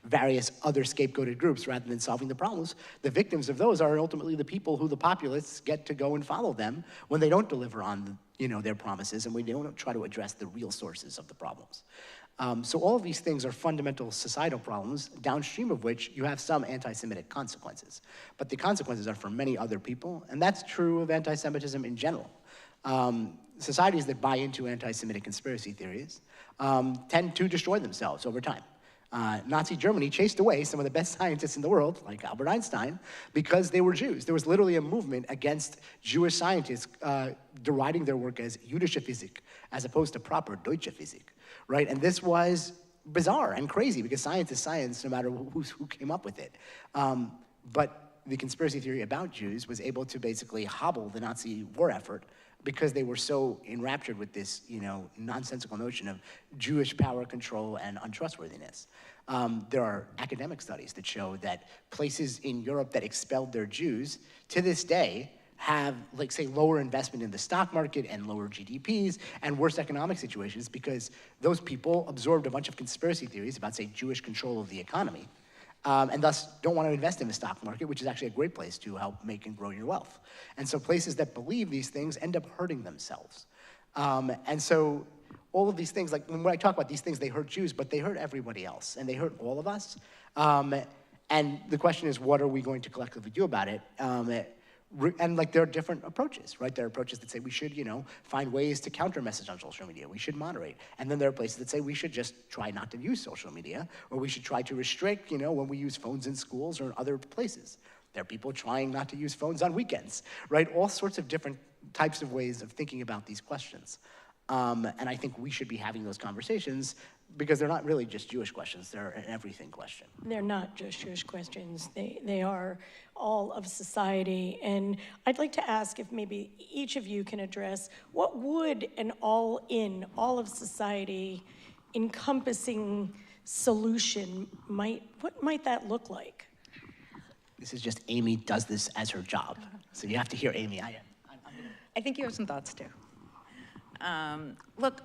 various other scapegoated groups rather than solving the problems, the victims of those are ultimately the people who the populists get to go and follow them when they don't deliver on, their promises and when they don't try to address the real sources of the problems. So all of these things are fundamental societal problems, downstream of which you have some anti-Semitic consequences. But the consequences are for many other people, and that's true of anti-Semitism in general. Societies that buy into anti-Semitic conspiracy theories tend to destroy themselves over time. Nazi Germany chased away some of the best scientists in the world, like Albert Einstein, because they were Jews. There was literally a movement against Jewish scientists deriding their work as jüdische Physik, as opposed to proper Deutsche Physik, right? And this was bizarre and crazy, because science is science, no matter who came up with it. But the conspiracy theory about Jews was able to basically hobble the Nazi war effort, because they were so enraptured with this, nonsensical notion of Jewish power control and untrustworthiness. There are academic studies that show that places in Europe that expelled their Jews, to this day, have, like, say, lower investment in the stock market and lower GDPs and worse economic situations, because those people absorbed a bunch of conspiracy theories about, say, Jewish control of the economy, and thus don't want to invest in the stock market, which is actually a great place to help make and grow your wealth. And so places that believe these things end up hurting themselves. And so all of these things, like when I talk about these things, they hurt Jews, but they hurt everybody else, and they hurt all of us. And the question is, what are we going to collectively do about it? And like, there are different approaches, right? There are approaches that say we should, find ways to counter message on social media. We should moderate. And then there are places that say we should just try not to use social media, or we should try to restrict, when we use phones in schools or in other places. There are people trying not to use phones on weekends, right? All sorts of different types of ways of thinking about these questions. And I think we should be having those conversations, because they're not really just Jewish questions, they're an everything question. They're not just Jewish questions, they are all of society. And I'd like to ask if maybe each of you can address, what would an all-in, all of society encompassing solution what might that look like? This is just Amy does this as her job. So you have to hear Amy. I think you have some thoughts too. Look,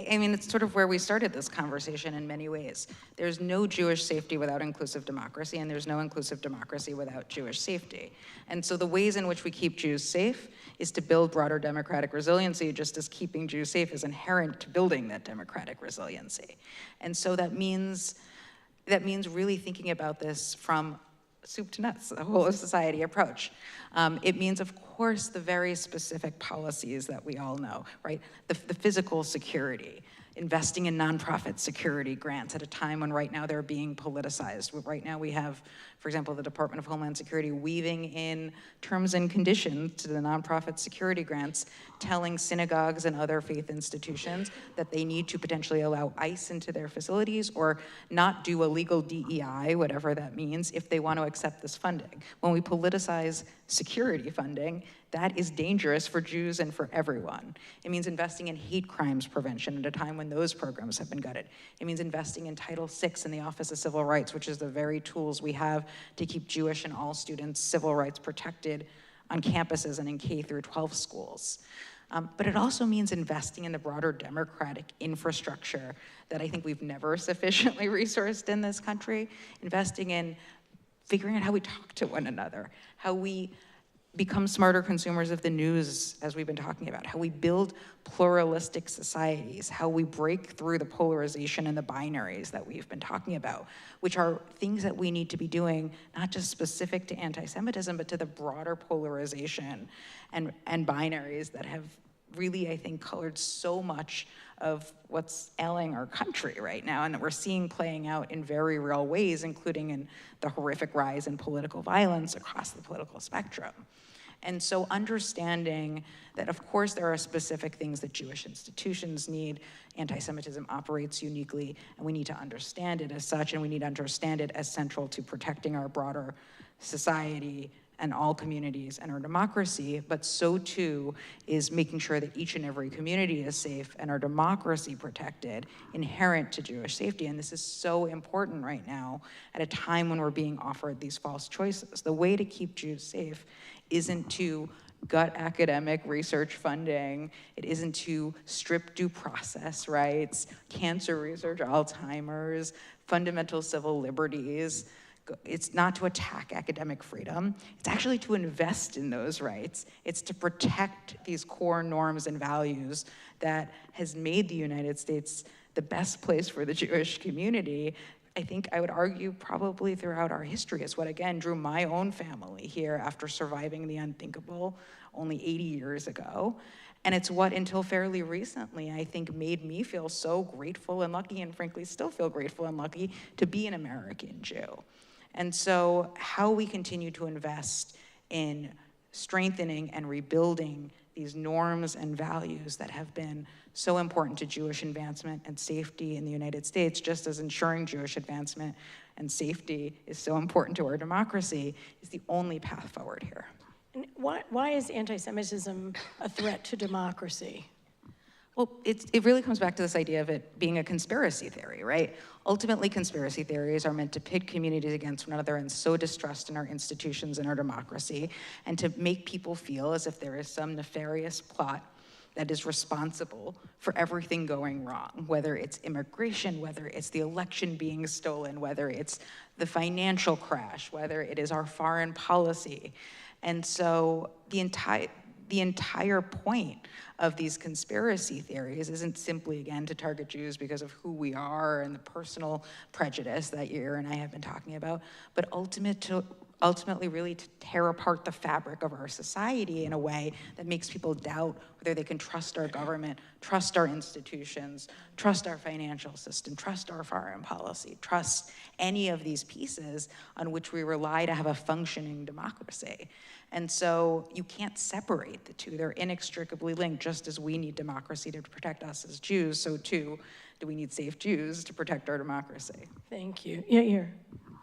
I mean, it's sort of where we started this conversation in many ways. There's no Jewish safety without inclusive democracy, and there's no inclusive democracy without Jewish safety. And so the ways in which we keep Jews safe is to build broader democratic resiliency, just as keeping Jews safe is inherent to building that democratic resiliency. And so that means really thinking about this from soup to nuts, the whole of society approach. It means, of course, the very specific policies that we all know, right? The physical security, investing in nonprofit security grants at a time when right now they're being politicized. Right now we have, for example, the Department of Homeland Security weaving in terms and conditions to the nonprofit security grants, telling synagogues and other faith institutions that they need to potentially allow ICE into their facilities or not do illegal DEI, whatever that means, if they want to accept this funding. When we politicize security funding, that is dangerous for Jews and for everyone. It means investing in hate crimes prevention at a time when those programs have been gutted. It means investing in Title VI in the Office of Civil Rights, which is the very tools we have to keep Jewish and all students' civil rights protected on campuses and in K through 12 schools. But it also means investing in the broader democratic infrastructure that I think we've never sufficiently resourced in this country, investing in figuring out how we talk to one another, how we become smarter consumers of the news, as we've been talking about, how we build pluralistic societies, how we break through the polarization and the binaries that we've been talking about, which are things that we need to be doing, not just specific to anti-Semitism, but to the broader polarization and binaries that have really, I think, colored so much of what's ailing our country right now, and that we're seeing playing out in very real ways, including in the horrific rise in political violence across the political spectrum. And so understanding that, of course, there are specific things that Jewish institutions need. Anti-Semitism operates uniquely, and we need to understand it as such, and we need to understand it as central to protecting our broader society and all communities and our democracy, but so too is making sure that each and every community is safe and our democracy protected, inherent to Jewish safety. And this is so important right now at a time when we're being offered these false choices. The way to keep Jews safe isn't to gut academic research funding, it isn't to strip due process rights, cancer research, Alzheimer's, fundamental civil liberties. It's not to attack academic freedom. It's actually to invest in those rights. It's to protect these core norms and values that has made the United States the best place for the Jewish community, I think I would argue probably throughout our history is what again drew my own family here after surviving the unthinkable only 80 years ago. And it's what until fairly recently I think made me feel so grateful and lucky, and frankly still feel grateful and lucky to be an American Jew. And so how we continue to invest in strengthening and rebuilding these norms and values that have been so important to Jewish advancement and safety in the United States, just as ensuring Jewish advancement and safety is so important to our democracy, is the only path forward here. And why is anti-Semitism a threat to democracy? Well, it really comes back to this idea of it being a conspiracy theory, right? Ultimately, conspiracy theories are meant to pit communities against one another and sow distrust in our institutions and our democracy, and to make people feel as if there is some nefarious plot that is responsible for everything going wrong, whether it's immigration, whether it's the election being stolen, whether it's the financial crash, whether it is our foreign policy. And so the entire point of these conspiracy theories isn't simply, again, to target Jews because of who we are and the personal prejudice that Yair and I have been talking about, but ultimately really to tear apart the fabric of our society in a way that makes people doubt whether they can trust our government, trust our institutions, trust our financial system, trust our foreign policy, trust any of these pieces on which we rely to have a functioning democracy. And so you can't separate the two. They're inextricably linked. Just as we need democracy to protect us as Jews, so too do we need safe Jews to protect our democracy. Thank you. Yair.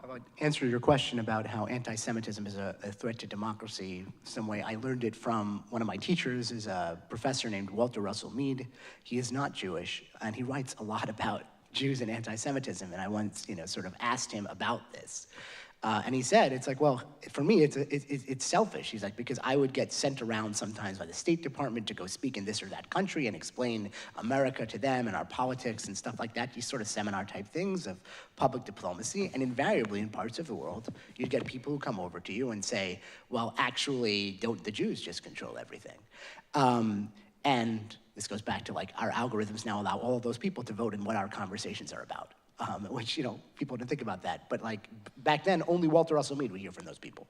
I would answer your question about how anti-Semitism is a threat to democracy some way. I learned it from one of my teachers, is a professor named Walter Russell Mead. He is not Jewish, and he writes a lot about Jews and anti-Semitism, and I once, sort of asked him about this. And he said, it's like, well, for me, it's selfish. He's like, because I would get sent around sometimes by the State Department to go speak in this or that country and explain America to them and our politics and stuff like that. These sort of seminar type things of public diplomacy. And invariably in parts of the world, you'd get people who come over to you and say, well, actually, don't the Jews just control everything? And this goes back to like our algorithms now allow all of those people to vote in what our conversations are about. Which, people didn't think about that. But like back then, only Walter Russell Mead would hear from those people.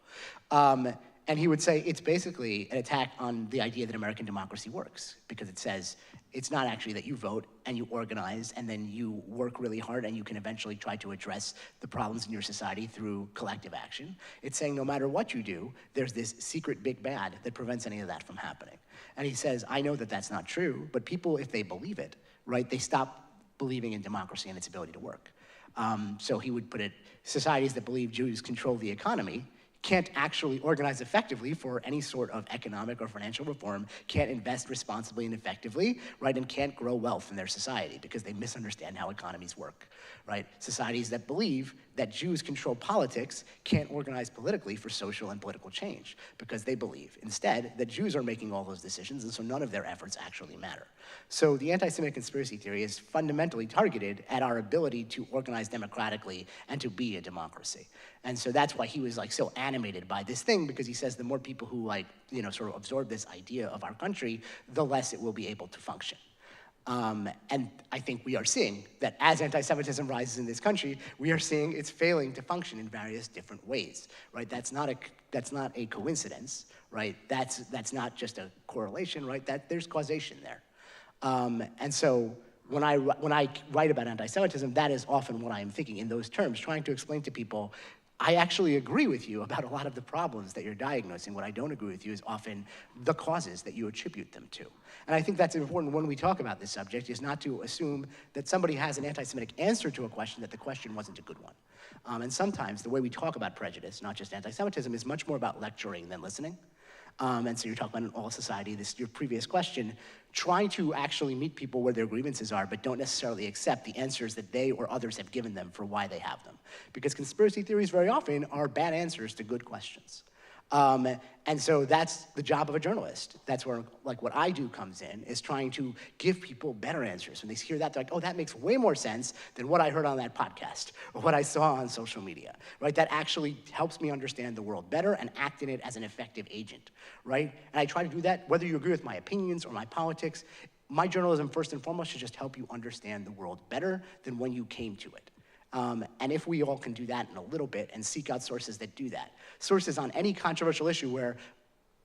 And he would say it's basically an attack on the idea that American democracy works, because it says it's not actually that you vote and you organize and then you work really hard and you can eventually try to address the problems in your society through collective action. It's saying no matter what you do, there's this secret big bad that prevents any of that from happening. And he says, I know that that's not true, but people, if they believe it, right, they stop believing in democracy and its ability to work. So he would put it, societies that believe Jews control the economy can't actually organize effectively for any sort of economic or financial reform, can't invest responsibly and effectively, right, and can't grow wealth in their society because they misunderstand how economies work, right? Societies that believe that Jews control politics can't organize politically for social and political change because they believe, instead, that Jews are making all those decisions, and so none of their efforts actually matter. So the anti-Semitic conspiracy theory is fundamentally targeted at our ability to organize democratically and to be a democracy. And so that's why he was like so animated by this thing, because he says the more people who sort of absorb this idea of our country, the less it will be able to function. And I think we are seeing that as anti-Semitism rises in this country, we are seeing it's failing to function in various different ways, right? That's not a coincidence, right? That's not just a correlation, right? There's causation there. And so when I write about anti-Semitism, that is often what I am thinking in those terms, trying to explain to people, I actually agree with you about a lot of the problems that you're diagnosing. What I don't agree with you is often the causes that you attribute them to. And I think that's important when we talk about this subject, is not to assume that somebody has an anti-Semitic answer to a question, that the question wasn't a good one. And sometimes the way we talk about prejudice, not just anti-Semitism, is much more about lecturing than listening. And so you're talking about in all society, your previous question, trying to actually meet people where their grievances are, but don't necessarily accept the answers that they or others have given them for why they have them. Because conspiracy theories very often are bad answers to good questions. And so that's the job of a journalist. That's where, like, what I do comes in, is trying to give people better answers. When they hear that, they're like, oh, that makes way more sense than what I heard on that podcast or what I saw on social media, right? That actually helps me understand the world better and act in it as an effective agent, right? And I try to do that, whether you agree with my opinions or my politics. My journalism, first and foremost, should just help you understand the world better than when you came to it. And if we all can do that in a little bit and seek out sources that do that, sources on any controversial issue where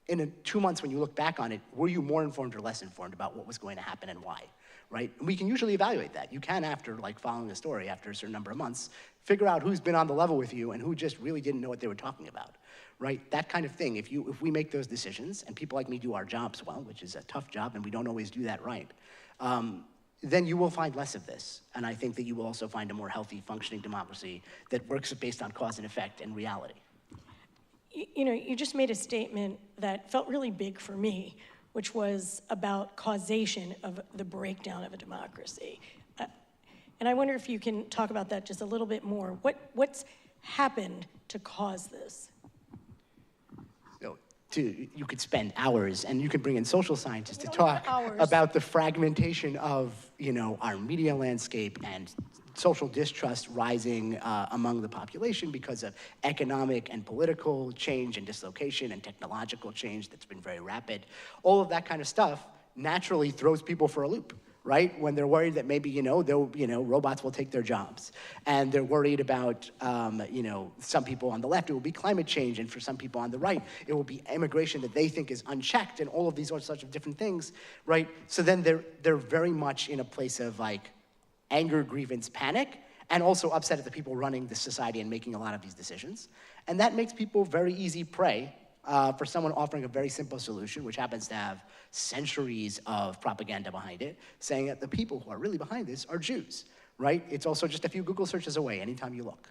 in 2 months when you look back on it, were you more informed or less informed about what was going to happen and why, right? And we can usually evaluate that. You can, after like following a story after a certain number of months, figure out who's been on the level with you and who just really didn't know what they were talking about, right? That kind of thing. If we make those decisions and people like me do our jobs well, which is a tough job and we don't always do that right, then you will find less of this. And I think that you will also find a more healthy, functioning democracy that works based on cause and effect and reality. You know, you just made a statement that felt really big for me, which was about causation of the breakdown of a democracy. And I wonder if you can talk about that just a little bit more. What's happened to cause this? You could spend hours, and you could bring in social scientists to talk about the fragmentation of, our media landscape and social distrust rising among the population because of economic and political change and dislocation and technological change that's been very rapid. All of that kind of stuff naturally throws people for a loop, right? When they're worried that maybe, robots will take their jobs. And they're worried about, some people on the left, it will be climate change. And for some people on the right, it will be immigration that they think is unchecked and all of these sorts of different things, right? So then they're very much in a place of like anger, grievance, panic, and also upset at the people running the society and making a lot of these decisions. And that makes people very easy prey for someone offering a very simple solution, which happens to have centuries of propaganda behind it, saying that the people who are really behind this are Jews, right? It's also just a few Google searches away anytime you look.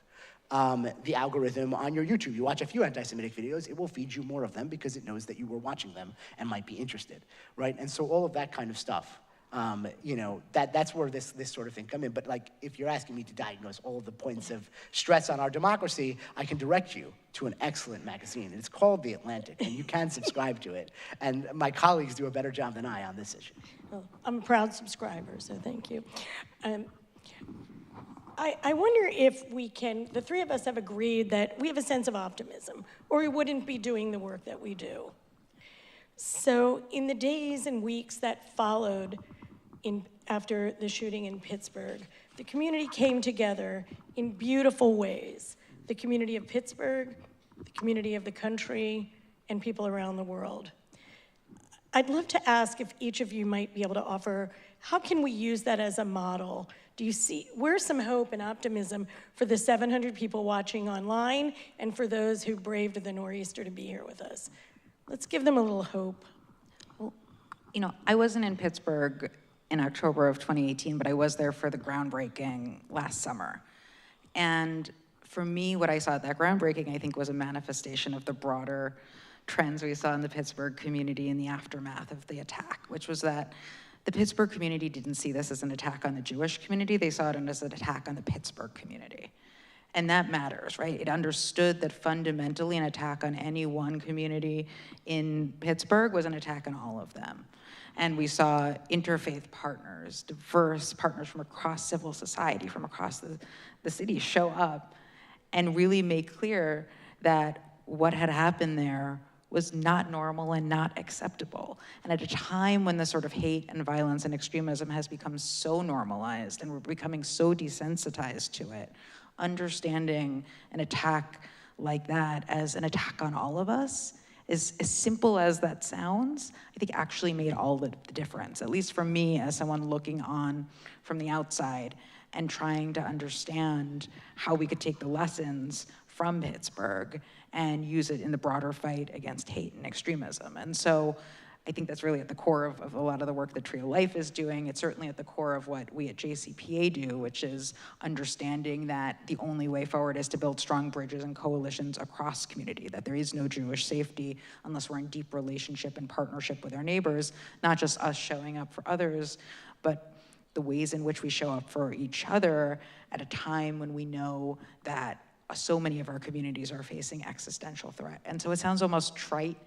The algorithm on your YouTube, you watch a few anti-Semitic videos, it will feed you more of them because it knows that you were watching them and might be interested, right? And so all of that kind of stuff, that's where this sort of thing come in. But like, if you're asking me to diagnose all of the points of stress on our democracy, I can direct you to an excellent magazine. It's called The Atlantic, and you can subscribe to it. And my colleagues do a better job than I on this issue. Well, I'm a proud subscriber, so thank you. I wonder if we can, the three of us have agreed that we have a sense of optimism, or we wouldn't be doing the work that we do. So in the days and weeks that followed after the shooting in Pittsburgh, the community came together in beautiful ways. The community of Pittsburgh, the community of the country, and people around the world. I'd love to ask if each of you might be able to offer, how can we use that as a model? Do you see, where's some hope and optimism for the 700 people watching online and for those who braved the nor'easter to be here with us? Let's give them a little hope. Well, I wasn't in Pittsburgh in October of 2018, but I was there for the groundbreaking last summer. And for me, what I saw at that groundbreaking, I think, was a manifestation of the broader trends we saw in the Pittsburgh community in the aftermath of the attack, which was that the Pittsburgh community didn't see this as an attack on the Jewish community, they saw it as an attack on the Pittsburgh community. And that matters, right? It understood that fundamentally an attack on any one community in Pittsburgh was an attack on all of them. And we saw interfaith partners, diverse partners from across civil society, from across the city show up and really make clear that what had happened there was not normal and not acceptable. And at a time when the sort of hate and violence and extremism has become so normalized and we're becoming so desensitized to it, understanding an attack like that as an attack on all of us, as simple as that sounds, I think actually made all the difference, at least for me as someone looking on from the outside and trying to understand how we could take the lessons from Pittsburgh and use it in the broader fight against hate and extremism. And so I think that's really at the core of a lot of the work that Trio Life is doing. It's certainly at the core of what we at JCPA do, which is understanding that the only way forward is to build strong bridges and coalitions across community, that there is no Jewish safety unless we're in deep relationship and partnership with our neighbors, not just us showing up for others, but the ways in which we show up for each other at a time when we know that so many of our communities are facing existential threat. And so it sounds almost trite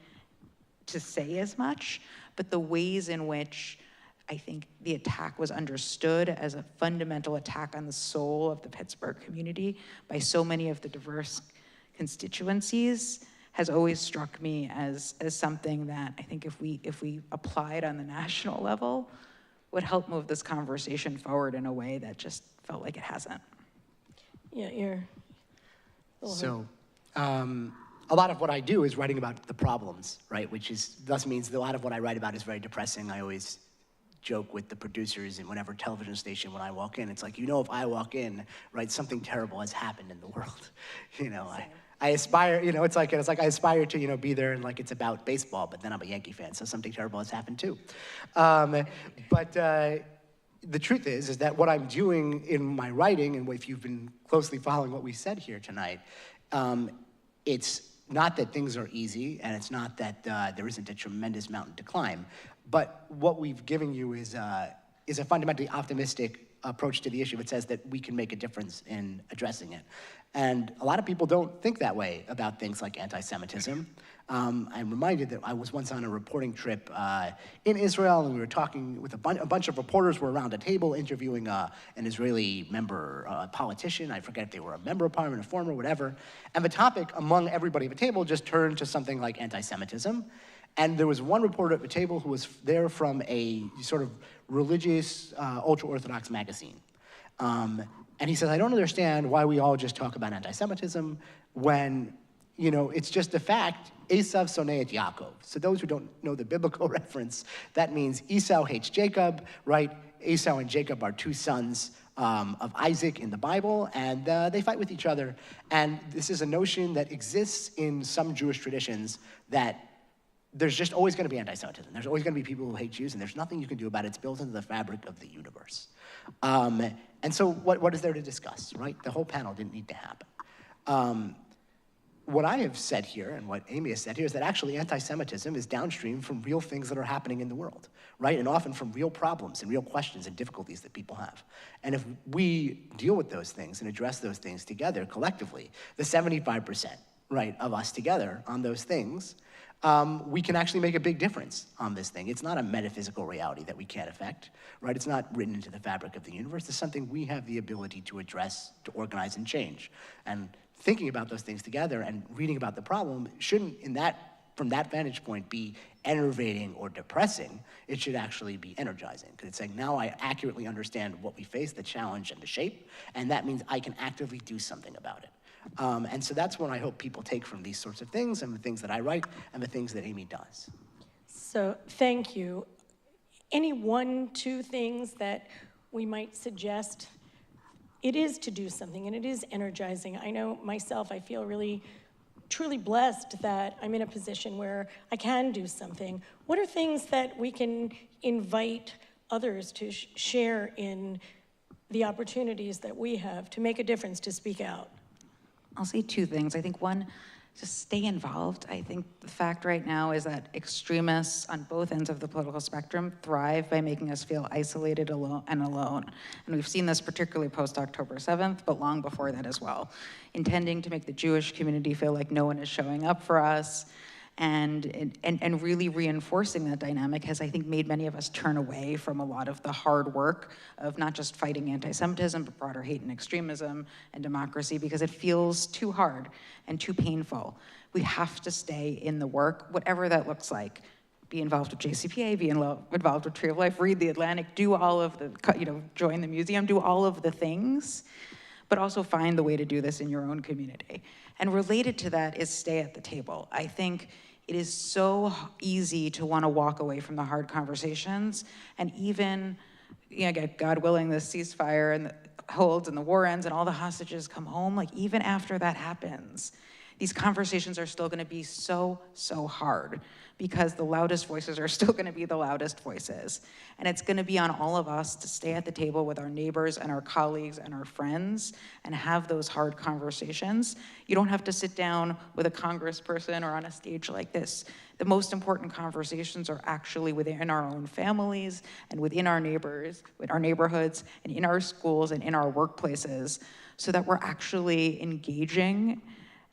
to say as much, but the ways in which I think the attack was understood as a fundamental attack on the soul of the Pittsburgh community by so many of the diverse constituencies has always struck me as something that I think if we applied on the national level would help move this conversation forward in a way that just felt like it hasn't. Yeah, you're. So, a lot of what I do is writing about the problems, right? Which is, thus means that a lot of what I write about is very depressing. I always joke with the producers in whatever television station when I walk in, it's like, if I walk in, right, something terrible has happened in the world. I aspire, it's like I aspire to, be there and like it's about baseball, but then I'm a Yankee fan, so something terrible has happened too. But the truth is that what I'm doing in my writing, and if you've been closely following what we said here tonight, it's not that things are easy, and it's not that there isn't a tremendous mountain to climb, but what we've given you is a fundamentally optimistic approach to the issue. It says that we can make a difference in addressing it. And a lot of people don't think that way about things like anti-Semitism. I'm reminded that I was once on a reporting trip in Israel, and we were talking with a bunch of reporters were around a table interviewing an Israeli member, politician. I forget if they were a member of parliament, a former, whatever. And the topic among everybody at the table just turned to something like anti-Semitism. And there was one reporter at the table who was there from a sort of religious, ultra-Orthodox magazine. And he says, I don't understand why we all just talk about anti-Semitism when, it's just a fact, Esav sonei et Yaakov. So those who don't know the biblical reference, that means Esau hates Jacob, right? Esau and Jacob are two sons of Isaac in the Bible, and they fight with each other. And this is a notion that exists in some Jewish traditions that there's just always going to be anti-Semitism. There's always going to be people who hate Jews, and there's nothing you can do about it. It's built into the fabric of the universe. And so what is there to discuss, right? The whole panel didn't need to happen. What I have said here, and what Amy has said here, is that actually anti-Semitism is downstream from real things that are happening in the world, right? And often from real problems and real questions and difficulties that people have. And if we deal with those things and address those things together collectively, the 75%, right, of us together on those things, we can actually make a big difference on this thing. It's not a metaphysical reality that we can't affect, right? It's not written into the fabric of the universe. It's something we have the ability to address, to organize, and change. And thinking about those things together and reading about the problem shouldn't, from that vantage point, be enervating or depressing. It should actually be energizing, because it's saying, now I accurately understand what we face, the challenge and the shape, and that means I can actively do something about it. And so that's what I hope people take from these sorts of things, and the things that I write, and the things that Amy does. So thank you. Any 1-2 things that we might suggest? It is to do something, and it is energizing. I know myself, I feel really, truly blessed that I'm in a position where I can do something. What are things that we can invite others to share in the opportunities that we have to make a difference, to speak out? I'll say 2 things. I think one, just stay involved. I think the fact right now is that extremists on both ends of the political spectrum thrive by making us feel isolated alone. And we've seen this particularly post-October 7th, but long before that as well. Intending to make the Jewish community feel like no one is showing up for us, and really reinforcing that dynamic has, I think, made many of us turn away from a lot of the hard work of not just fighting anti-Semitism, but broader hate and extremism and democracy, because it feels too hard and too painful. We have to stay in the work, whatever that looks like. Be involved with JCPA, be involved with Tree of Life, read The Atlantic, do all of the, join the museum, do all of the things, but also find the way to do this in your own community. And related to that is stay at the table. I think it is so easy to want to walk away from the hard conversations, and even, God willing, the ceasefire and holds and the war ends and all the hostages come home, like even after that happens, these conversations are still going to be so hard, because the loudest voices are still going to be the loudest voices. And it's going to be on all of us to stay at the table with our neighbors and our colleagues and our friends and have those hard conversations. You don't have to sit down with a congressperson or on a stage like this. The most important conversations are actually within our own families and within our neighbors, with our neighborhoods and in our schools and in our workplaces, so that we're actually engaging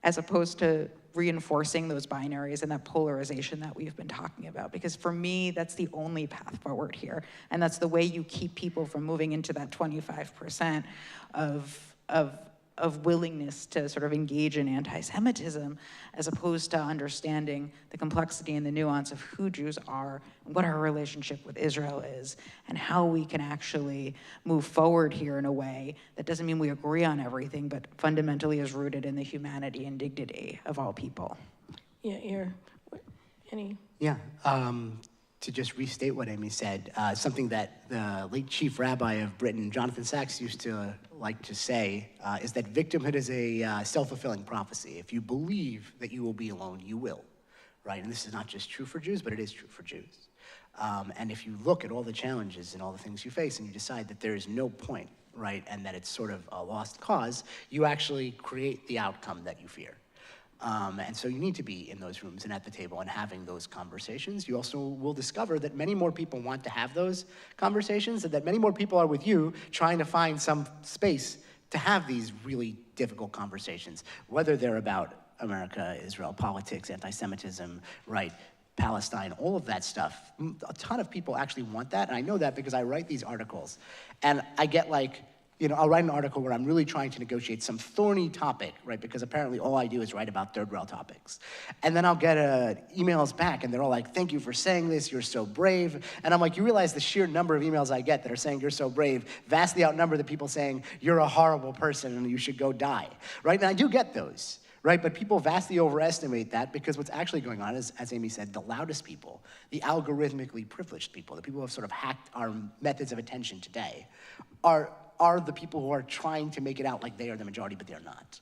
as opposed to reinforcing those binaries and that polarization that we've been talking about. Because for me, that's the only path forward here. And that's the way you keep people from moving into that 25% of of willingness to sort of engage in anti-Semitism, as opposed to understanding the complexity and the nuance of who Jews are, what our relationship with Israel is, and how we can actually move forward here in a way that doesn't mean we agree on everything, but fundamentally is rooted in the humanity and dignity of all people. Yeah, any? Yeah, to just restate what Amy said, something that the late chief rabbi of Britain, Jonathan Sacks, used to like to say is that victimhood is a self-fulfilling prophecy. If you believe that you will be alone, you will, right? And this is not just true for Jews, but it is true for Jews. And if you look at all the challenges and all the things you face and you decide that there is no point, right, and that it's sort of a lost cause, you actually create the outcome that you fear. And so you need to be in those rooms and at the table and having those conversations. You also will discover that many more people want to have those conversations and that many more people are with you trying to find some space to have these really difficult conversations, whether they're about America, Israel, politics, anti-Semitism, right, Palestine, all of that stuff. A ton of people actually want that, and I know that because I write these articles. And I get like, you know, I'll write an article where I'm really trying to negotiate some thorny topic, right? Because apparently all I do is write about third rail topics. And then I'll get emails back and they're all like, thank you for saying this, you're so brave. And I'm like, you realize the sheer number of emails I get that are saying you're so brave vastly outnumber the people saying you're a horrible person and you should go die, right? And I do get those, right? But people vastly overestimate that because what's actually going on is, as Amy said, the loudest people, the algorithmically privileged people, the people who have sort of hacked our methods of attention today, are the people who are trying to make it out like they are the majority, but they're not.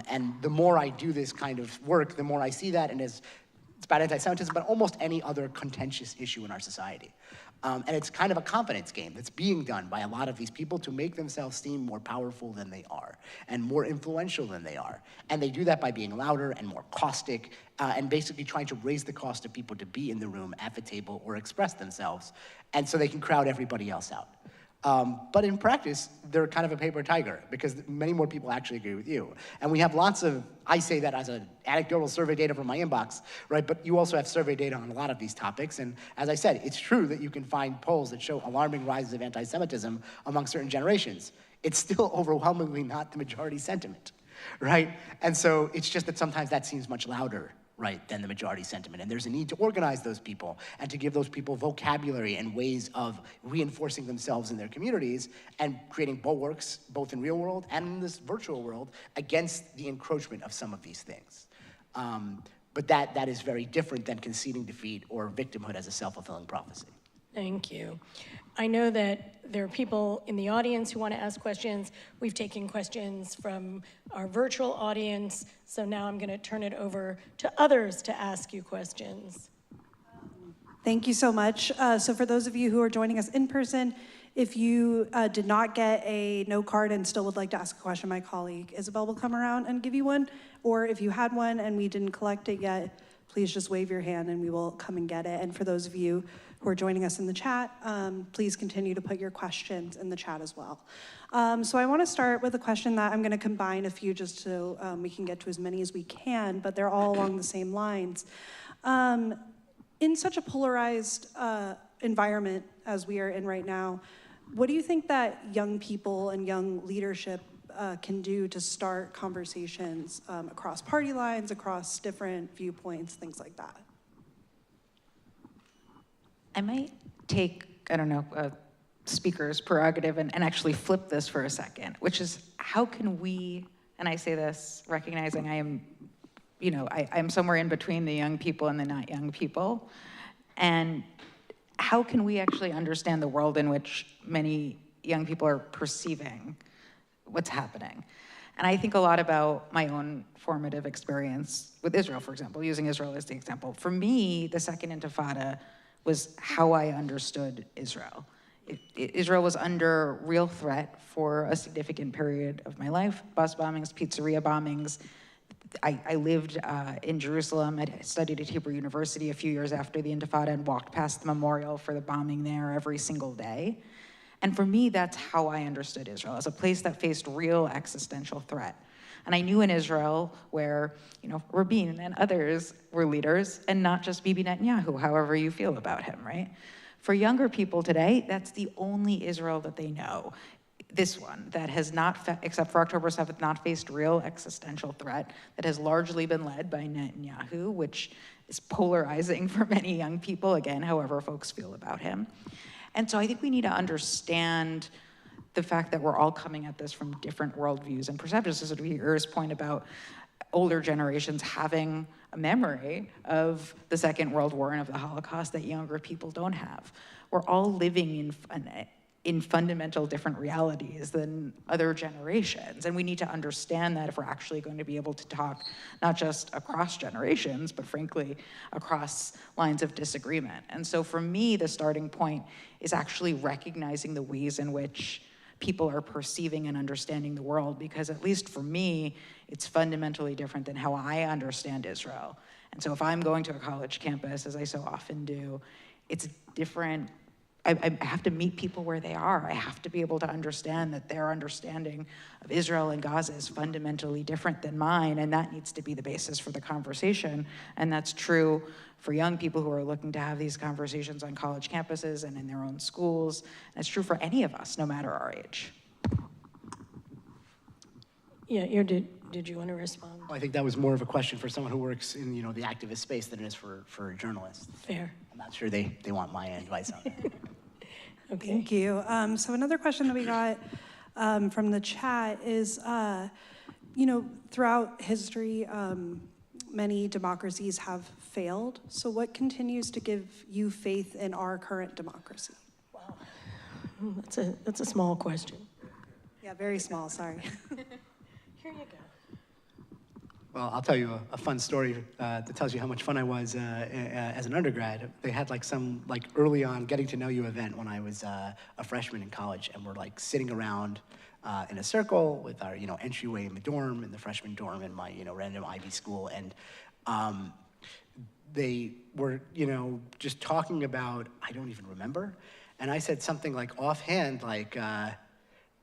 And the more I do this kind of work, the more I see that, and it's about anti-Semitism, but almost any other contentious issue in our society. And it's kind of a confidence game that's being done by a lot of these people to make themselves seem more powerful than they are, and more influential than they are. And they do that by being louder and more caustic, and basically trying to raise the cost of people to be in the room, at the table, or express themselves, and so they can crowd everybody else out. But in practice, they're kind of a paper tiger because many more people actually agree with you. And we have lots of, I say that as an anecdotal survey data from my inbox, right? But you also have survey data on a lot of these topics. And as I said, it's true that you can find polls that show alarming rises of anti-Semitism among certain generations. It's still overwhelmingly not the majority sentiment, right? And so it's just that sometimes that seems much louder, right, than the majority sentiment. And there's a need to organize those people and to give those people vocabulary and ways of reinforcing themselves in their communities and creating bulwarks, both in real world and in this virtual world, against the encroachment of some of these things. But that is very different than conceding defeat or victimhood as a self-fulfilling prophecy. Thank you. I know that there are people in the audience who want to ask questions. We've taken questions from our virtual audience, so now I'm going to turn it over to others to ask you questions. Thank you so much. So for those of you who are joining us in person, if you did not get a note card and still would like to ask a question, my colleague Isabel will come around and give you one. Or if you had one and we didn't collect it yet, please just wave your hand and we will come and get it. And for those of you who are joining us in the chat, please continue to put your questions in the chat as well. So I want to start with a question that I'm going to combine a few just so we can get to as many as we can, but they're all along the same lines. In such a polarized environment as we are in right now, what do you think that young people and young leadership can do to start conversations across party lines, across different viewpoints, things like that? I might take, I don't know, a speaker's prerogative and actually flip this for a second, which is how can we, and I say this recognizing I am, you know, I'm somewhere in between the young people and the not young people, and how can we actually understand the world in which many young people are perceiving what's happening? And I think a lot about my own formative experience with Israel, for example, using Israel as the example. For me, the Second Intifada was how I understood Israel. Israel was under real threat for a significant period of my life. Bus bombings, pizzeria bombings. I lived in Jerusalem. I studied at Hebrew University a few years after the Intifada and walked past the memorial for the bombing there every single day. And for me, that's how I understood Israel, as a place that faced real existential threat. And I knew in Israel where, you know, Rabin and others were leaders, and not just Bibi Netanyahu, however you feel about him, right? For younger people today, that's the only Israel that they know. this one that has not, except for October 7th, not faced real existential threat, that has largely been led by Netanyahu, which is polarizing for many young people, again, however folks feel about him. And so I think we need to understand the fact that we're all coming at this from different worldviews and perceptions. So to Yair's point about older generations having a memory of the Second World War and of the Holocaust that younger people don't have. We're all living in fundamental different realities than other generations. And we need to understand that if we're actually going to be able to talk not just across generations, but frankly, across lines of disagreement. And so for me, the starting point is actually recognizing the ways in which people are perceiving and understanding the world, because at least for me, it's fundamentally different than how I understand Israel. And so if I'm going to a college campus, as I so often do, it's different. I have to meet people where they are. I have to be able to understand that their understanding of Israel and Gaza is fundamentally different than mine, and that needs to be the basis for the conversation. And that's true for young people who are looking to have these conversations on college campuses and in their own schools. And it's true for any of us, no matter our age. Yeah, did you want to respond? Well, I think that was more of a question for someone who works in the activist space than it is for journalists. Fair. I'm not sure they want my advice on that. Okay. Thank you. So another question that we got from the chat is, throughout history, many democracies have failed. So what continues to give you faith in our current democracy? Wow, that's a small question. Yeah, very small, sorry. Here you go. Well, I'll tell you a fun story that tells you how much fun I was as an undergrad. They had some early on getting to know you event when I was a freshman in college, and we're sitting around in a circle with our entryway in the dorm, in the freshman dorm in my random Ivy school, and they were just talking about, I don't even remember, and I said something offhand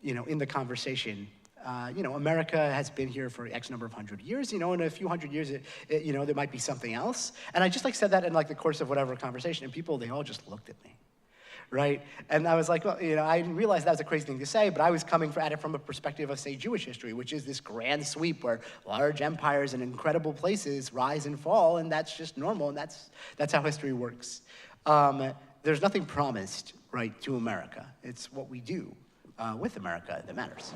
in the conversation. America has been here for X number of hundred years, in a few hundred years, there might be something else. And I just said that in the course of whatever conversation, and people, they all just looked at me, right? And I was like, well, I didn't realize that was a crazy thing to say, but I was coming at it from a perspective of, say, Jewish history, which is this grand sweep where large empires and incredible places rise and fall, and that's just normal, and that's how history works. There's nothing promised, right, to America. It's what we do with America that matters.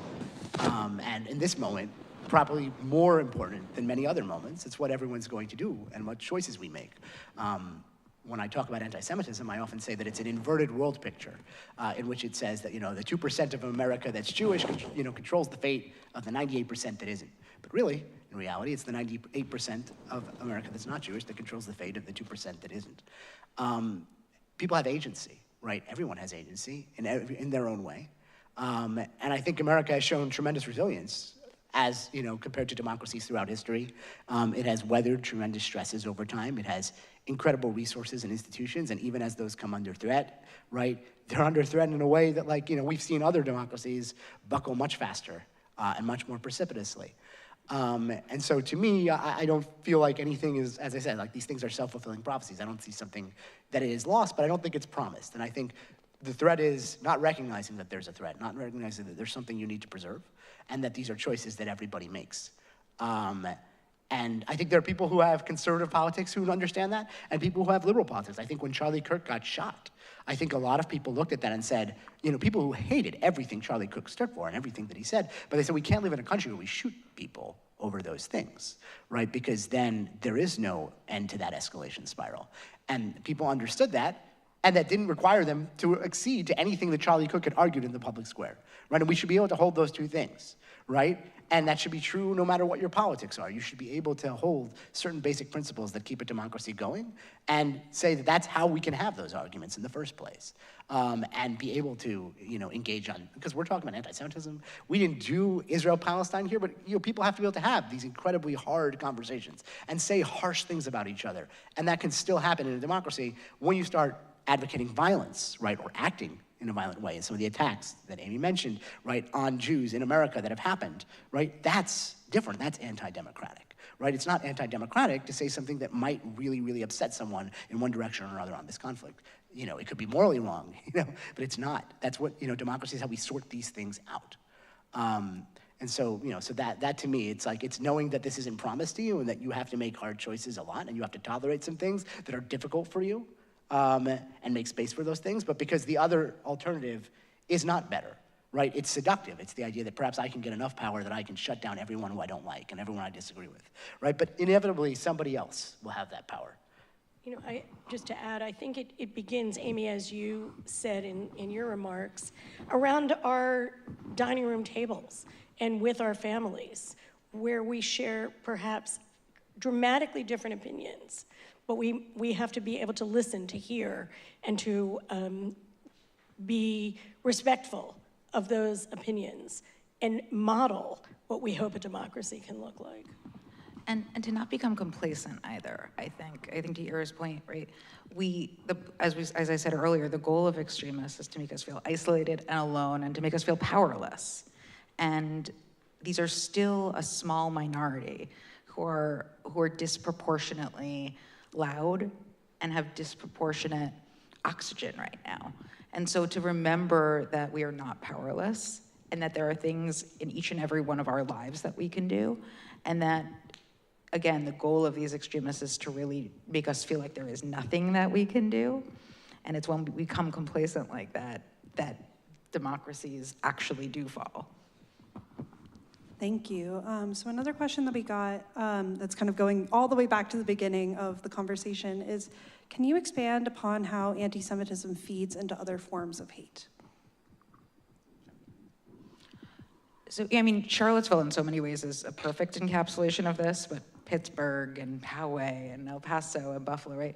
And in this moment, probably more important than many other moments, it's what everyone's going to do and what choices we make. When I talk about anti-Semitism, I often say that it's an inverted world picture in which it says that, the 2% of America that's Jewish, controls the fate of the 98% that isn't. But really, in reality, it's the 98% of America that's not Jewish that controls the fate of the 2% that isn't. People have agency, right? Everyone has agency in their own way. And I think America has shown tremendous resilience as, compared to democracies throughout history. It has weathered tremendous stresses over time. It has incredible resources and institutions, and even as those come under threat, right, they're under threat in a way that, we've seen other democracies buckle much faster and much more precipitously. And so to me, I don't feel like anything is, as I said, these things are self-fulfilling prophecies. I don't see something that is lost, but I don't think it's promised. And I think the threat is not recognizing that there's a threat, not recognizing that there's something you need to preserve, and that these are choices that everybody makes. And I think there are people who have conservative politics who understand that, and people who have liberal politics. I think when Charlie Kirk got shot, I think a lot of people looked at that and said, people who hated everything Charlie Kirk stood for and everything that he said, but they said, we can't live in a country where we shoot people over those things, right? Because then there is no end to that escalation spiral. And people understood that, and that didn't require them to accede to anything that Charlie Kirk had argued in the public square, right? And we should be able to hold those two things, right? And that should be true no matter what your politics are. You should be able to hold certain basic principles that keep a democracy going and say that that's how we can have those arguments in the first place. And be able to, engage on, because we're talking about anti-Semitism. We didn't do Israel-Palestine here, but people have to be able to have these incredibly hard conversations and say harsh things about each other. And that can still happen in a democracy when you start advocating violence, right, or acting in a violent way. And some of the attacks that Amy mentioned, right, on Jews in America that have happened, right, that's different, that's anti-democratic, right? It's not anti-democratic to say something that might really, really upset someone in one direction or another on this conflict. You know, it could be morally wrong, you know, but it's not. That's what, you know, democracy is how we sort these things out. And so, you know, so that to me, it's like, it's knowing that this isn't promised to you and that you have to make hard choices a lot and you have to tolerate some things that are difficult for you, and make space for those things, but because the other alternative is not better, right? It's seductive. It's the idea that perhaps I can get enough power that I can shut down everyone who I don't like and everyone I disagree with, right? But inevitably, somebody else will have that power. You know, just to add, I think it begins, Amy, as you said in your remarks, around our dining room tables and with our families, where we share perhaps dramatically different opinions, but we have to be able to listen, to hear, and to be respectful of those opinions and model what we hope a democracy can look like. And to not become complacent either, I think to Yair's point, right? As I said earlier, the goal of extremists is to make us feel isolated and alone and to make us feel powerless. And these are still a small minority who are disproportionately loud and have disproportionate oxygen right now. And so to remember that we are not powerless and that there are things in each and every one of our lives that we can do, and that, again, the goal of these extremists is to really make us feel like there is nothing that we can do. And it's when we become complacent like that, that democracies actually do fall. Thank you. So another question that we got that's kind of going all the way back to the beginning of the conversation is, can you expand upon how anti-Semitism feeds into other forms of hate? So, yeah, I mean, Charlottesville in so many ways is a perfect encapsulation of this, but Pittsburgh and Poway and El Paso and Buffalo, right?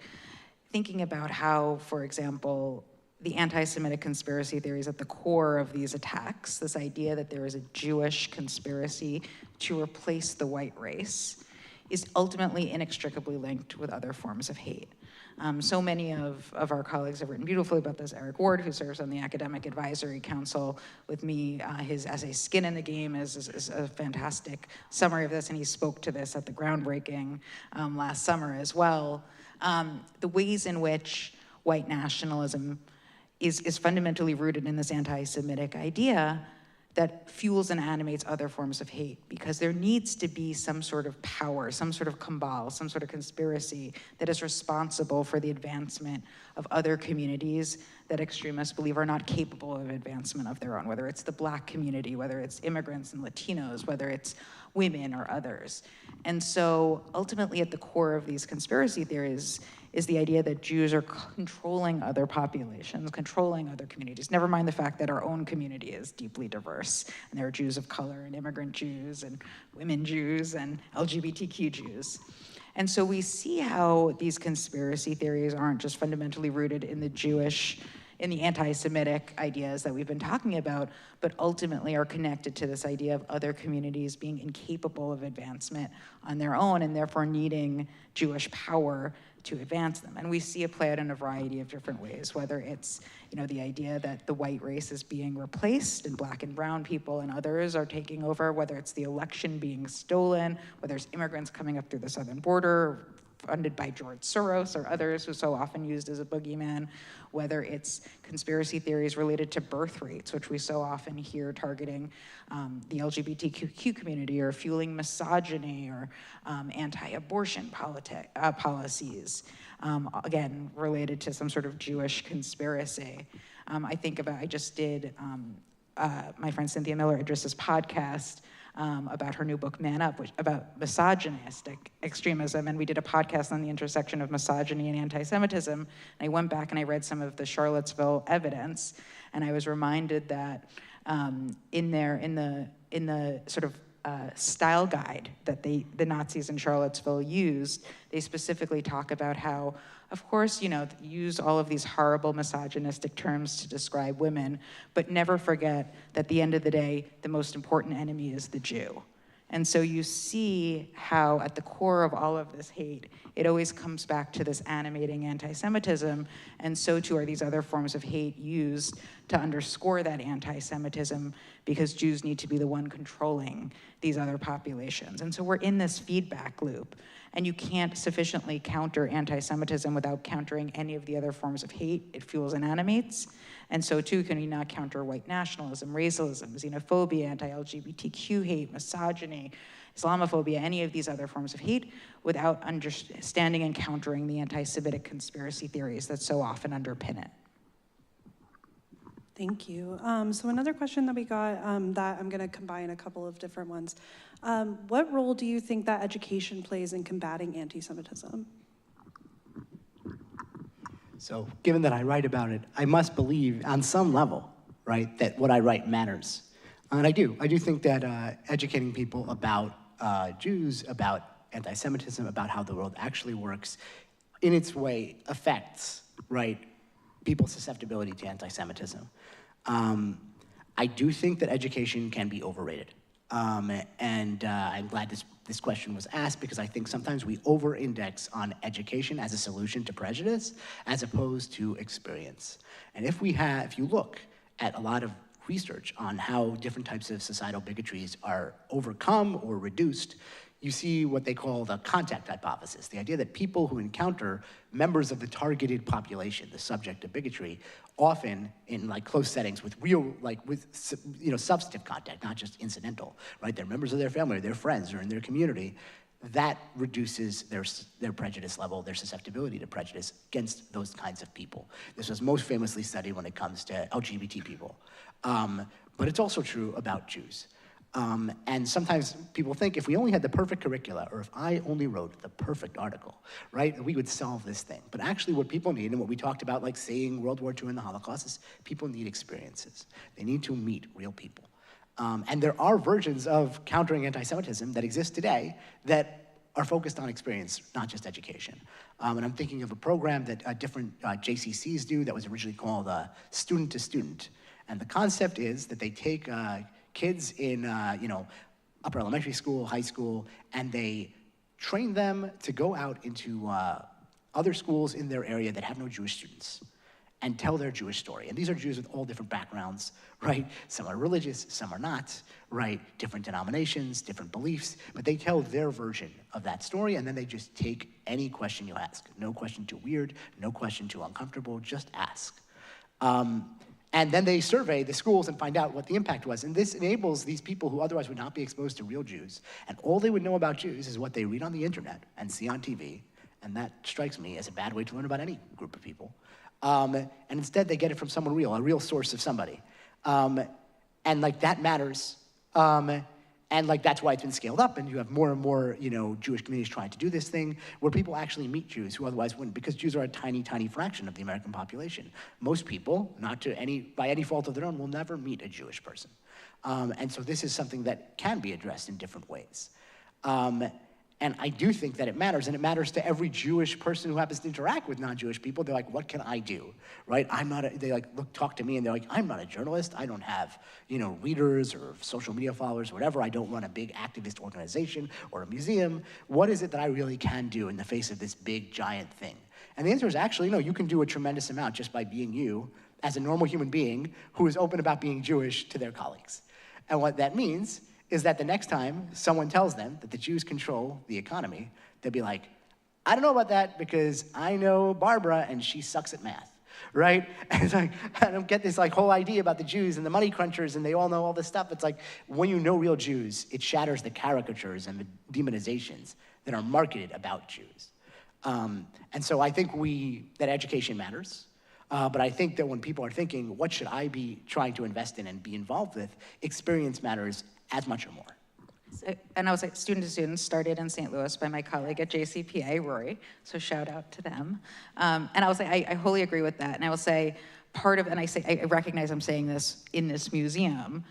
Thinking about how, for example, the anti-Semitic conspiracy theories at the core of these attacks, this idea that there is a Jewish conspiracy to replace the white race, is ultimately inextricably linked with other forms of hate. So many of our colleagues have written beautifully about this. Eric Ward, who serves on the Academic Advisory Council with me, his essay Skin in the Game is a fantastic summary of this, and he spoke to this at the groundbreaking last summer as well. The ways in which white nationalism is fundamentally rooted in this anti-Semitic idea that fuels and animates other forms of hate, because there needs to be some sort of power, some sort of cabal, some sort of conspiracy that is responsible for the advancement of other communities that extremists believe are not capable of advancement of their own, whether it's the Black community, whether it's immigrants and Latinos, whether it's women or others. And so ultimately at the core of these conspiracy theories is the idea that Jews are controlling other populations, controlling other communities. Never mind the fact that our own community is deeply diverse, and there are Jews of color and immigrant Jews and women Jews and LGBTQ Jews. And so we see how these conspiracy theories aren't just fundamentally rooted in the anti-Semitic ideas that we've been talking about, but ultimately are connected to this idea of other communities being incapable of advancement on their own and therefore needing Jewish power to advance them. And we see it play out in a variety of different ways, whether it's, you know, the idea that the white race is being replaced and Black and brown people and others are taking over, whether it's the election being stolen, whether it's immigrants coming up through the southern border, funded by George Soros or others who's so often used as a boogeyman, whether it's conspiracy theories related to birth rates, which we so often hear targeting the LGBTQ community, or fueling misogyny, or anti-abortion policies, again, related to some sort of Jewish conspiracy. I just did my friend Cynthia Miller Idris's podcast about her new book, Man Up, about misogynistic extremism, and we did a podcast on the intersection of misogyny and anti-Semitism. And I went back and I read some of the Charlottesville evidence, and I was reminded that in the sort of style guide that the Nazis in Charlottesville used, they specifically talk about how, of course, you know, use all of these horrible misogynistic terms to describe women, but never forget that at the end of the day, the most important enemy is the Jew. And so you see how at the core of all of this hate, it always comes back to this animating anti-Semitism, and so too are these other forms of hate used to underscore that anti-Semitism, because Jews need to be the one controlling these other populations. And so we're in this feedback loop, and you can't sufficiently counter anti-Semitism without countering any of the other forms of hate it fuels and animates. And so too can we not counter white nationalism, racism, xenophobia, anti-LGBTQ hate, misogyny, Islamophobia, any of these other forms of hate, without understanding and countering the anti-Semitic conspiracy theories that so often underpin it. Thank you. So another question that we got that I'm going to combine a couple of different ones. What role do you think that education plays in combating anti-Semitism? So given that I write about it, I must believe on some level, right, that what I write matters. And I do think that educating people about Jews, about anti-Semitism, about how the world actually works, in its way affects, right, people's susceptibility to anti-Semitism. I do think that education can be overrated. And I'm glad this question was asked, because I think sometimes we over-index on education as a solution to prejudice as opposed to experience. And if you look at a lot of research on how different types of societal bigotries are overcome or reduced, you see what they call the contact hypothesis, the idea that people who encounter members of the targeted population, the subject of bigotry, often in like close settings with real, substantive contact, not just incidental, right? They're members of their family or their friends or in their community. That reduces their prejudice level, their susceptibility to prejudice against those kinds of people. This was most famously studied when it comes to LGBT people. But it's also true about Jews. And sometimes people think if we only had the perfect curricula, or if I only wrote the perfect article, right, we would solve this thing. But actually what people need, and what we talked about, like seeing World War II and the Holocaust, is people need experiences. They need to meet real people. And there are versions of countering anti-Semitism that exist today that are focused on experience, not just education. And I'm thinking of a program that different JCCs do that was originally called Student to Student. And the concept is that they take kids in upper elementary school, high school, and they train them to go out into other schools in their area that have no Jewish students and tell their Jewish story. And these are Jews with all different backgrounds, right? Some are religious, some are not, right? Different denominations, different beliefs, but they tell their version of that story, and then they just take any question you ask. No question too weird, no question too uncomfortable, just ask. And then they survey the schools and find out what the impact was. And this enables these people who otherwise would not be exposed to real Jews, and all they would know about Jews is what they read on the internet and see on TV, and that strikes me as a bad way to learn about any group of people. And instead they get it from someone real, a real source of somebody. And like that matters. And like that's why it's been scaled up, and you have more and more Jewish communities trying to do this thing where people actually meet Jews who otherwise wouldn't, because Jews are a tiny, tiny fraction of the American population. Most people, by any fault of their own, will never meet a Jewish person. And so this is something that can be addressed in different ways. And I do think that it matters, and it matters to every Jewish person who happens to interact with non-Jewish people. They're like, what can I do, right? Talk to me, and they're like, I'm not a journalist. I don't have, readers or social media followers or whatever. I don't run a big activist organization or a museum. What is it that I really can do in the face of this big, giant thing? And the answer is actually, no, you can do a tremendous amount just by being you as a normal human being who is open about being Jewish to their colleagues. And what that means is that the next time someone tells them that the Jews control the economy, they'll be like, I don't know about that because I know Barbara and she sucks at math, right? And it's like, I don't get this whole idea about the Jews and the money crunchers and they all know all this stuff. It's like, when you know real Jews, it shatters the caricatures and the demonizations that are marketed about Jews. And so I think that education matters. But I think that when people are thinking, what should I be trying to invest in and be involved with, experience matters as much or more. And I was like, Student to Student started in St. Louis by my colleague at JCPA, Rory, so shout out to them. And I will say, I wholly agree with that. And I will say, I recognize I'm saying this in this museum,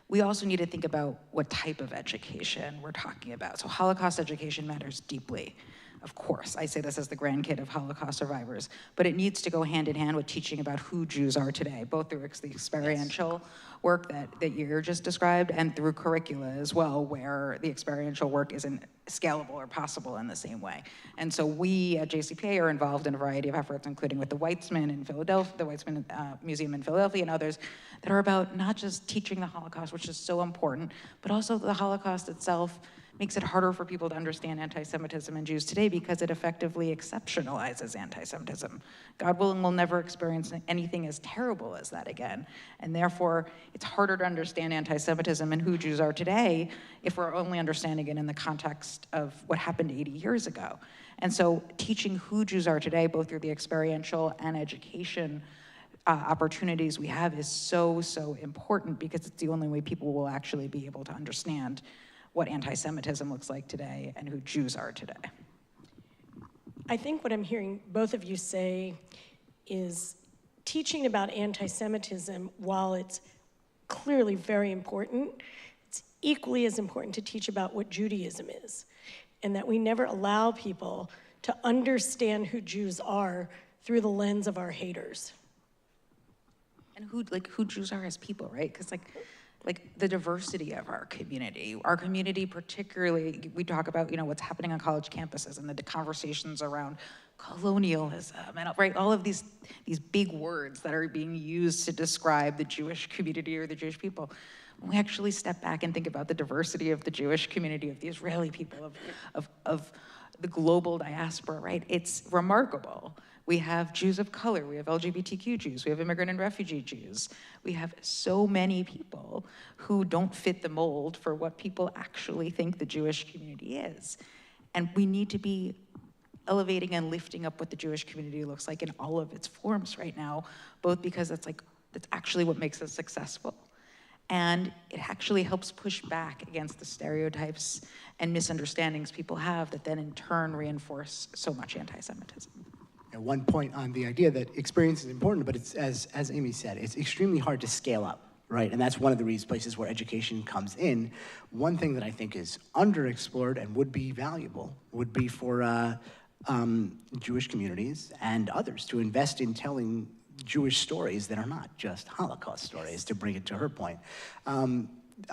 we also need to think about what type of education we're talking about. So Holocaust education matters deeply. Of course, I say this as the grandkid of Holocaust survivors, but it needs to go hand in hand with teaching about who Jews are today, both through the experiential work that Yair just described and through curricula as well, where the experiential work isn't scalable or possible in the same way. And so we at JCPA are involved in a variety of efforts, including with the Weitzman in Philadelphia, the Weitzman Museum in Philadelphia and others, that are about not just teaching the Holocaust, which is so important, but also the Holocaust itself makes it harder for people to understand anti-Semitism and Jews today because it effectively exceptionalizes anti-Semitism. God willing, we'll never experience anything as terrible as that again. And therefore, it's harder to understand anti-Semitism and who Jews are today if we're only understanding it in the context of what happened 80 years ago. And so teaching who Jews are today, both through the experiential and education opportunities we have is so, so important because it's the only way people will actually be able to understand what anti-Semitism looks like today and who Jews are today. I think what I'm hearing both of you say is teaching about anti-Semitism, while it's clearly very important, it's equally as important to teach about what Judaism is, and that we never allow people to understand who Jews are through the lens of our haters. And who Jews are as people, right? Because like the diversity of our community particularly, we talk about, what's happening on college campuses and the conversations around colonialism and right, all of these big words that are being used to describe the Jewish community or the Jewish people. When we actually step back and think about the diversity of the Jewish community, of the Israeli people, of the global diaspora, right? It's remarkable. We have Jews of color, we have LGBTQ Jews, we have immigrant and refugee Jews. We have so many people who don't fit the mold for what people actually think the Jewish community is. And we need to be elevating and lifting up what the Jewish community looks like in all of its forms right now, both because that's actually what makes us successful. And it actually helps push back against the stereotypes and misunderstandings people have that then in turn reinforce so much anti-Semitism. At one point on the idea that experience is important, but it's, as Amy said, it's extremely hard to scale up, right? And that's one of the places where education comes in. One thing that I think is underexplored and would be valuable would be for Jewish communities and others to invest in telling Jewish stories that are not just Holocaust stories, to bring it to her point.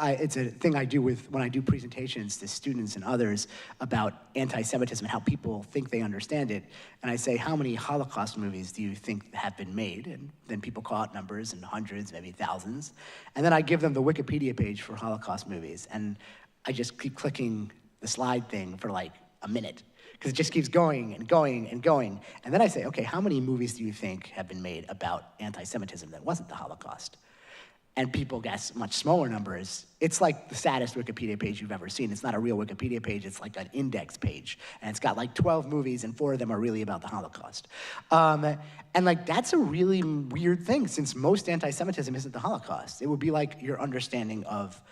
It's a thing I do when I do presentations to students and others about anti-Semitism and how people think they understand it. And I say, how many Holocaust movies do you think have been made? And then people call out numbers in hundreds, maybe thousands. And then I give them the Wikipedia page for Holocaust movies. And I just keep clicking the slide thing for like a minute, because it just keeps going and going and going. And then I say, okay, how many movies do you think have been made about anti-Semitism that wasn't the Holocaust? And people guess much smaller numbers. It's like the saddest Wikipedia page you've ever seen. It's not a real Wikipedia page, it's like an index page. And it's got like 12 movies and 4 of them are really about the Holocaust. And like that's a really weird thing, since most anti-Semitism isn't the Holocaust. It would be like your understanding of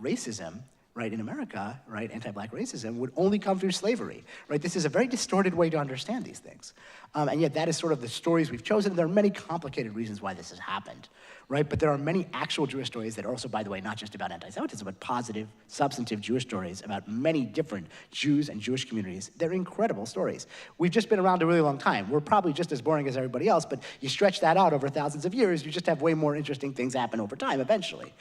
racism, right, in America, right, anti-Black racism would only come through slavery, right? This is a very distorted way to understand these things. And yet that is sort of the stories we've chosen. There are many complicated reasons why this has happened, right? But there are many actual Jewish stories that are also, by the way, not just about anti-Semitism, but positive, substantive Jewish stories about many different Jews and Jewish communities. They're incredible stories. We've just been around a really long time. We're probably just as boring as everybody else, but you stretch that out over thousands of years, you just have way more interesting things happen over time eventually.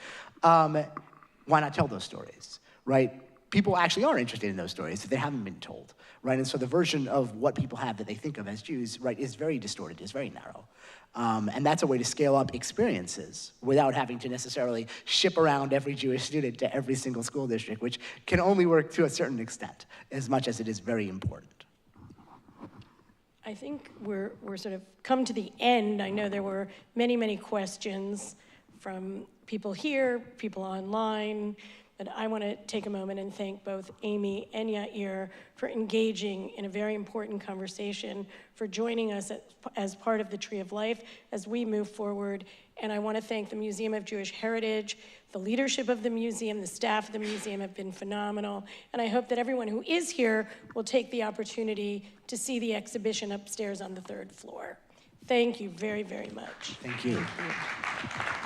Why not tell those stories, right? People actually are interested in those stories if they haven't been told, right? And so the version of what people have that they think of as Jews, right, is very distorted, is very narrow. And that's a way to scale up experiences without having to necessarily ship around every Jewish student to every single school district, which can only work to a certain extent, as much as it is very important. I think we're sort of come to the end. I know there were many, many questions from people here, people online, but I want to take a moment and thank both Amy and Yair for engaging in a very important conversation, for joining us as part of the Tree of Life as we move forward. And I want to thank the Museum of Jewish Heritage, the leadership of the museum, the staff of the museum have been phenomenal. And I hope that everyone who is here will take the opportunity to see the exhibition upstairs on the 3rd floor. Thank you very, very much. Thank you. Thank you.